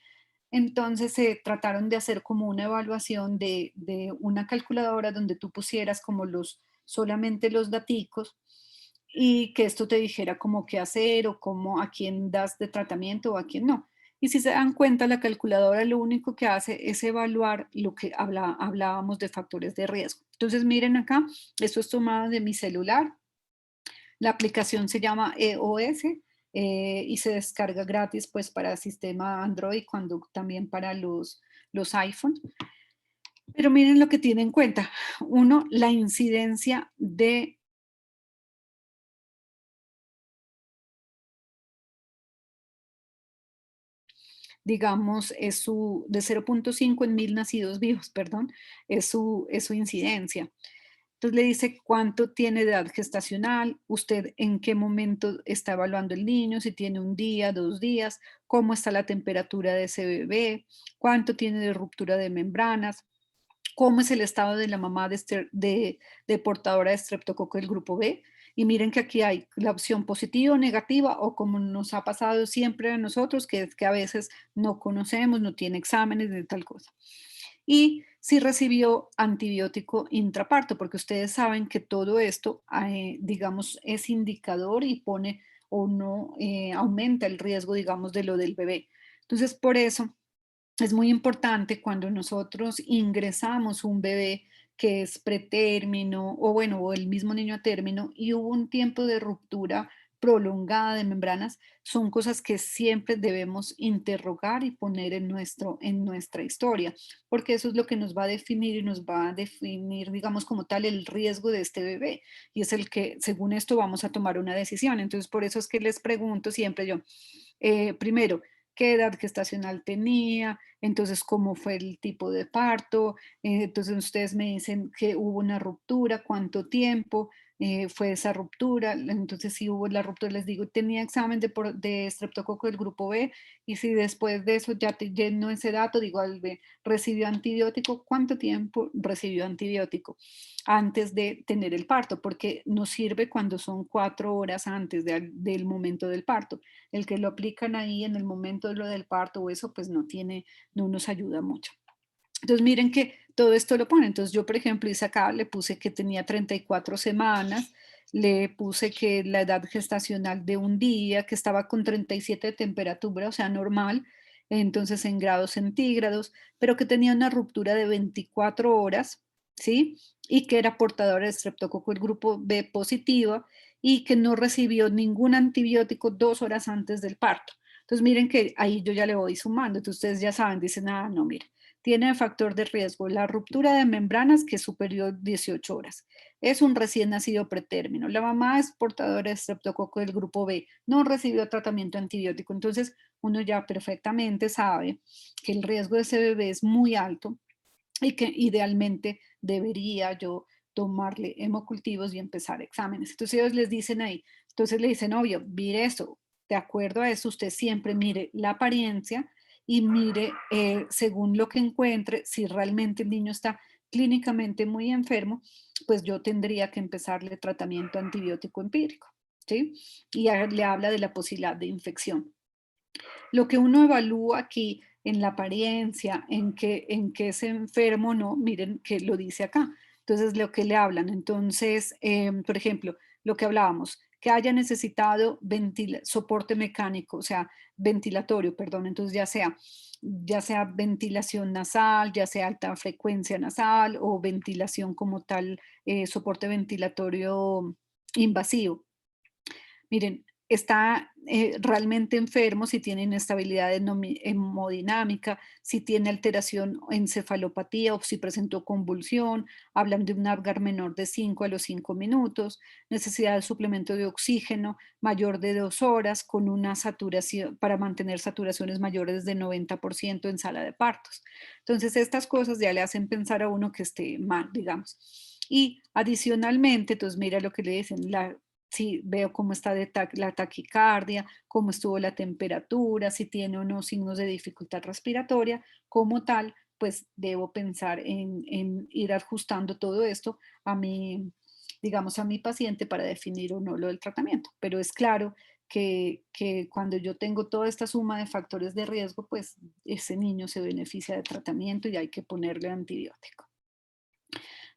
Entonces se trataron de hacer como una evaluación de una calculadora donde tú pusieras como solamente los daticos y que esto te dijera como qué hacer o cómo a quién das de tratamiento o a quién no. Y si se dan cuenta, la calculadora lo único que hace es evaluar lo que hablábamos de factores de riesgo. Entonces miren acá, esto es tomado de mi celular. La aplicación se llama EOS y se descarga gratis pues para sistema Android, cuando también para los iPhone. Pero miren lo que tiene en cuenta. Uno, la incidencia de, digamos, de 0,5 en 1000 nacidos vivos, perdón, es su incidencia. Entonces le dice cuánto tiene de edad gestacional, usted en qué momento está evaluando el niño, si tiene un día, 2 días, cómo está la temperatura de ese bebé, cuánto tiene de ruptura de membranas, cómo es el estado de la mamá de portadora de estreptococo del grupo B. Y miren que aquí hay la opción positiva o negativa, o como nos ha pasado siempre a nosotros, que es que a veces no conocemos, no tiene exámenes de tal cosa. Y si recibió antibiótico intraparto, porque ustedes saben que todo esto, digamos, es indicador y pone o no aumenta el riesgo, digamos, de lo del bebé. Entonces, por eso es muy importante cuando nosotros ingresamos un bebé que es pretérmino o bueno, o el mismo niño a término y hubo un tiempo de ruptura prolongada de membranas, son cosas que siempre debemos interrogar y poner en nuestra historia, porque eso es lo que nos va a definir y nos va a definir, digamos, como tal, el riesgo de este bebé. Y es el que, según esto, vamos a tomar una decisión. Entonces, por eso es que les pregunto siempre yo, primero, qué edad gestacional tenía, entonces cómo fue el tipo de parto, entonces ustedes me dicen que hubo una ruptura, cuánto tiempo fue esa ruptura, entonces si hubo la ruptura les digo, tenía examen de estreptococo del grupo B y si después de eso ya te lleno ese dato, digo al B, recibió antibiótico, cuánto tiempo recibió antibiótico antes de tener el parto, porque nos sirve cuando son 4 horas antes del momento del parto. El que lo aplican ahí en el momento de lo del parto o eso, pues no nos ayuda mucho. Entonces miren que todo esto lo pone. Entonces yo, por ejemplo, hice acá, le puse que tenía 34 semanas, le puse que la edad gestacional de un día, que estaba con 37 de temperatura, o sea, normal, entonces en grados centígrados, pero que tenía una ruptura de 24 horas, ¿sí? Y que era portadora de estreptococo el grupo B positiva y que no recibió ningún antibiótico 2 horas antes del parto. Entonces miren que ahí yo ya le voy sumando, entonces ustedes ya saben, dicen, ah, no, mira, tiene factor de riesgo la ruptura de membranas que es superior a 18 horas. Es un recién nacido pretérmino. La mamá es portadora de estreptococo del grupo B. No recibió tratamiento antibiótico. Entonces, uno ya perfectamente sabe que el riesgo de ese bebé es muy alto y que idealmente debería yo tomarle hemocultivos y empezar exámenes. Entonces ellos les dicen ahí, entonces le dicen, obvio, mire esto, de acuerdo a eso, usted siempre mire la apariencia y mire según lo que encuentre, si realmente el niño está clínicamente muy enfermo, pues yo tendría que empezarle tratamiento antibiótico empírico, ¿sí? Y le habla de la posibilidad de infección. Lo que uno evalúa aquí en la apariencia, en que es enfermo, no, miren que lo dice acá. Entonces, lo que le hablan. Entonces, por ejemplo, lo que hablábamos, que haya necesitado soporte mecánico, o sea, ventilatorio, perdón, entonces ya sea ventilación nasal, ya sea alta frecuencia nasal o ventilación como tal, soporte ventilatorio invasivo. Miren, está realmente enfermo si tiene inestabilidad hemodinámica, si tiene alteración o encefalopatía o si presentó convulsión, hablan de un Apgar menor de 5 a los 5 minutos, necesidad de suplemento de oxígeno mayor de 2 horas con una saturación para mantener saturaciones mayores de 90% en sala de partos. Entonces, estas cosas ya le hacen pensar a uno que esté mal, digamos. Y adicionalmente, entonces mira lo que le dicen, si veo cómo está la taquicardia, cómo estuvo la temperatura, si tiene o no signos de dificultad respiratoria, como tal, pues debo pensar en ir ajustando todo esto a mi, digamos, a mi paciente para definir o no lo del tratamiento. Pero es claro que cuando yo tengo toda esta suma de factores de riesgo, pues ese niño se beneficia de tratamiento y hay que ponerle antibiótico.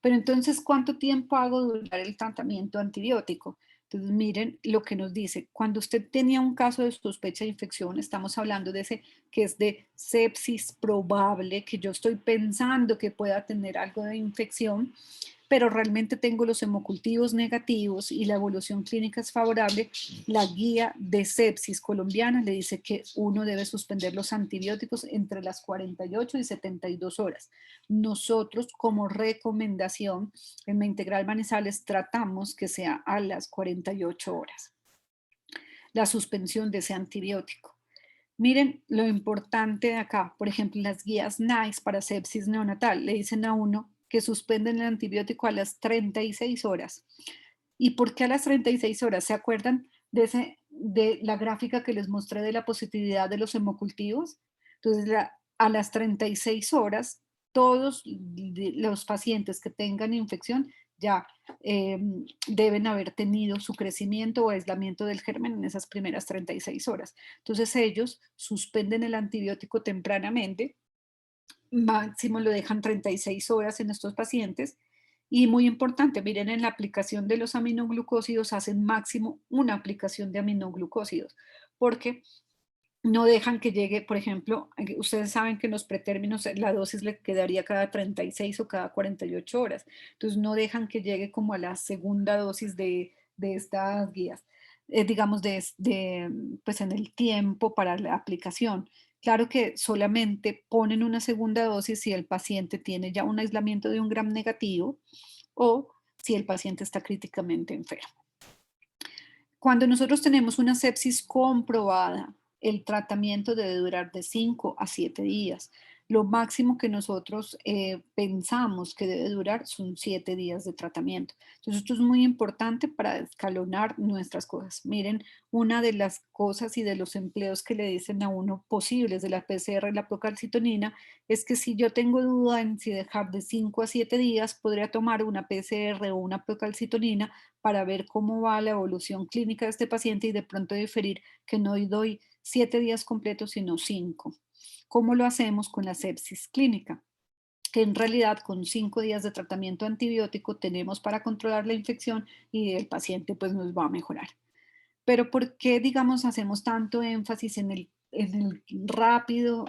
Pero entonces, ¿cuánto tiempo hago durar el tratamiento antibiótico? Entonces, miren lo que nos dice. Cuando usted tenía un caso de sospecha de infección, estamos hablando de ese que es de sepsis probable, que yo estoy pensando que pueda tener algo de infección, pero realmente tengo los hemocultivos negativos y la evolución clínica es favorable, la guía de sepsis colombiana le dice que uno debe suspender los antibióticos entre las 48 y 72 horas. Nosotros, como recomendación, en la Integral Manizales tratamos que sea a las 48 horas la suspensión de ese antibiótico. Miren lo importante de acá, por ejemplo, las guías NICE para sepsis neonatal le dicen a uno que suspenden el antibiótico a las 36 horas. ¿Y por qué a las 36 horas? ¿Se acuerdan de la gráfica que les mostré de la positividad de los hemocultivos? Entonces, a las 36 horas, todos los pacientes que tengan infección ya deben haber tenido su crecimiento o aislamiento del germen en esas primeras 36 horas. Entonces ellos suspenden el antibiótico tempranamente, máximo lo dejan 36 horas en estos pacientes. Y muy importante, miren, en la aplicación de los aminoglucósidos hacen máximo una aplicación de aminoglucósidos, porque no dejan que llegue, por ejemplo, ustedes saben que en los pretérminos la dosis le quedaría cada 36 o cada 48 horas, entonces no dejan que llegue como a la segunda dosis de estas guías, digamos, pues en el tiempo para la aplicación. Claro que solamente ponen una segunda dosis si el paciente tiene ya un aislamiento de un gram negativo o si el paciente está críticamente enfermo. Cuando nosotros tenemos una sepsis comprobada, el tratamiento debe durar de 5 a 7 días. Lo máximo que nosotros pensamos que debe durar son 7 días de tratamiento. Entonces, esto es muy importante para escalonar nuestras cosas. Miren, una de las cosas y de los empleos que le dicen a uno posibles de la PCR y la procalcitonina es que si yo tengo duda en si dejar de 5 a 7 días, podría tomar una PCR o una procalcitonina para ver cómo va la evolución clínica de este paciente y de pronto diferir que no doy 7 días completos, sino 5. ¿Cómo lo hacemos con la sepsis clínica? Que en realidad con 5 días de tratamiento antibiótico tenemos para controlar la infección y el paciente pues nos va a mejorar. Pero ¿por qué, digamos, hacemos tanto énfasis en el rápido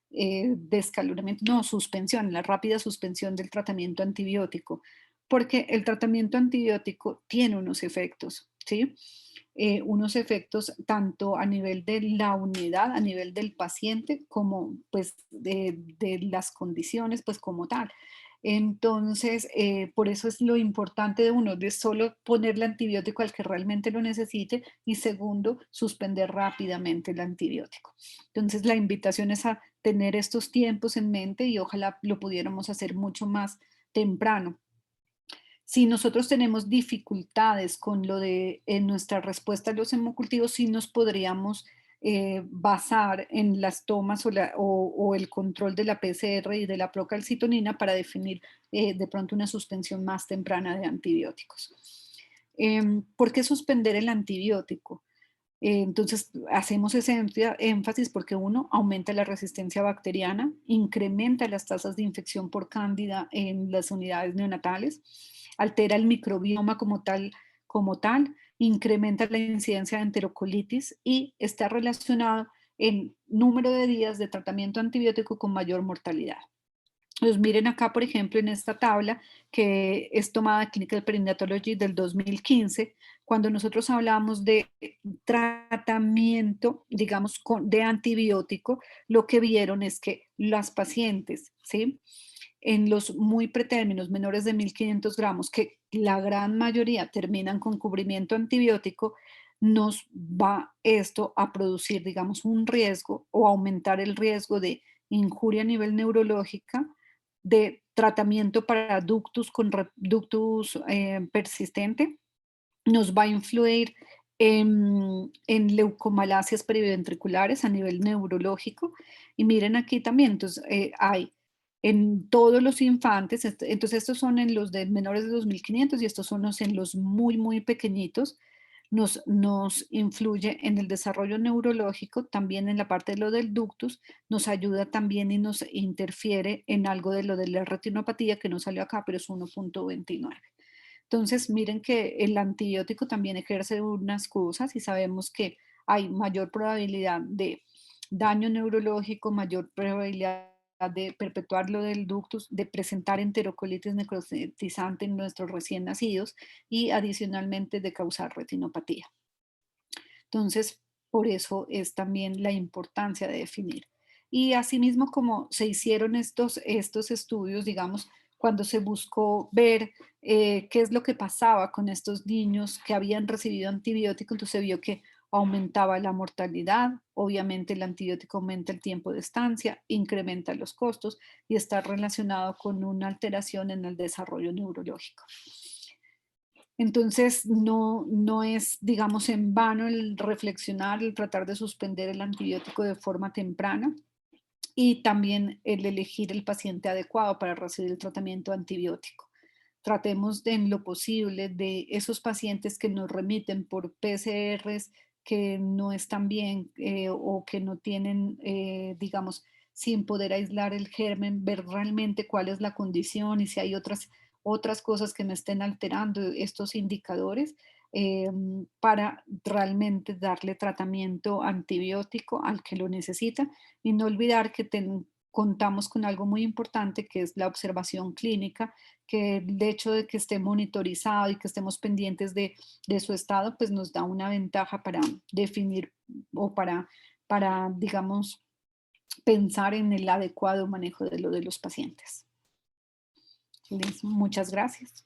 descalonamiento, no, suspensión, la rápida suspensión del tratamiento antibiótico? Porque el tratamiento antibiótico tiene unos efectos, ¿sí? Unos efectos tanto a nivel de la unidad, a nivel del paciente, como pues de las condiciones, pues como tal. Entonces, por eso es lo importante de uno, de solo ponerle antibiótico al que realmente lo necesite y segundo, suspender rápidamente el antibiótico. Entonces, la invitación es a tener estos tiempos en mente y ojalá lo pudiéramos hacer mucho más temprano. Si nosotros tenemos dificultades con lo de en nuestra respuesta a los hemocultivos, sí nos podríamos basar en las tomas o el control de la PCR y de la procalcitonina para definir de pronto una suspensión más temprana de antibióticos. ¿Por qué suspender el antibiótico? Entonces, hacemos ese énfasis porque uno, aumenta la resistencia bacteriana, incrementa las tasas de infección por cándida en las unidades neonatales, altera el microbioma como tal, incrementa la incidencia de enterocolitis y está relacionado en número de días de tratamiento antibiótico con mayor mortalidad. Pues miren acá, por ejemplo, en esta tabla que es tomada Clinical Perinatology del 2015, cuando nosotros hablamos de tratamiento, digamos, de antibiótico, lo que vieron es que las pacientes, ¿sí? En los muy pretérminos, menores de 1500 gramos, que la gran mayoría terminan con cubrimiento antibiótico, nos va esto a producir, digamos, un riesgo o aumentar el riesgo de injuria a nivel neurológica, de tratamiento para ductus persistente, nos va a influir en leucomalasias periventriculares a nivel neurológico. Y miren aquí también, entonces hay en todos los infantes, entonces estos son en los de menores de 2500 y estos son los en los muy, muy pequeñitos, nos influye en el desarrollo neurológico, también en la parte de lo del ductus, nos ayuda también y nos interfiere en algo de lo de la retinopatía que no salió acá, pero es 1.29. Entonces, miren que el antibiótico también ejerce unas cosas y sabemos que hay mayor probabilidad de daño neurológico, mayor probabilidad de perpetuar lo del ductus, de presentar enterocolitis necrotizante en nuestros recién nacidos y adicionalmente de causar retinopatía. Entonces, por eso es también la importancia de definir. Y asimismo, como se hicieron estos estudios, digamos, cuando se buscó ver qué es lo que pasaba con estos niños que habían recibido antibiótico, entonces se vio que aumentaba la mortalidad, obviamente el antibiótico aumenta el tiempo de estancia, incrementa los costos y está relacionado con una alteración en el desarrollo neurológico. Entonces, no es, digamos, en vano el reflexionar, el tratar de suspender el antibiótico de forma temprana y también el elegir el paciente adecuado para recibir el tratamiento antibiótico. Tratemos de, en lo posible, de esos pacientes que nos remiten por PCRs que no están bien o que no tienen, digamos, sin poder aislar el germen, ver realmente cuál es la condición y si hay otras cosas que me estén alterando estos indicadores para realmente darle tratamiento antibiótico al que lo necesita y no olvidar que contamos con algo muy importante que es la observación clínica, que el hecho de que esté monitorizado y que estemos pendientes de su estado, pues nos da una ventaja para definir o para, digamos, pensar en el adecuado manejo de lo de los pacientes. Muchas gracias.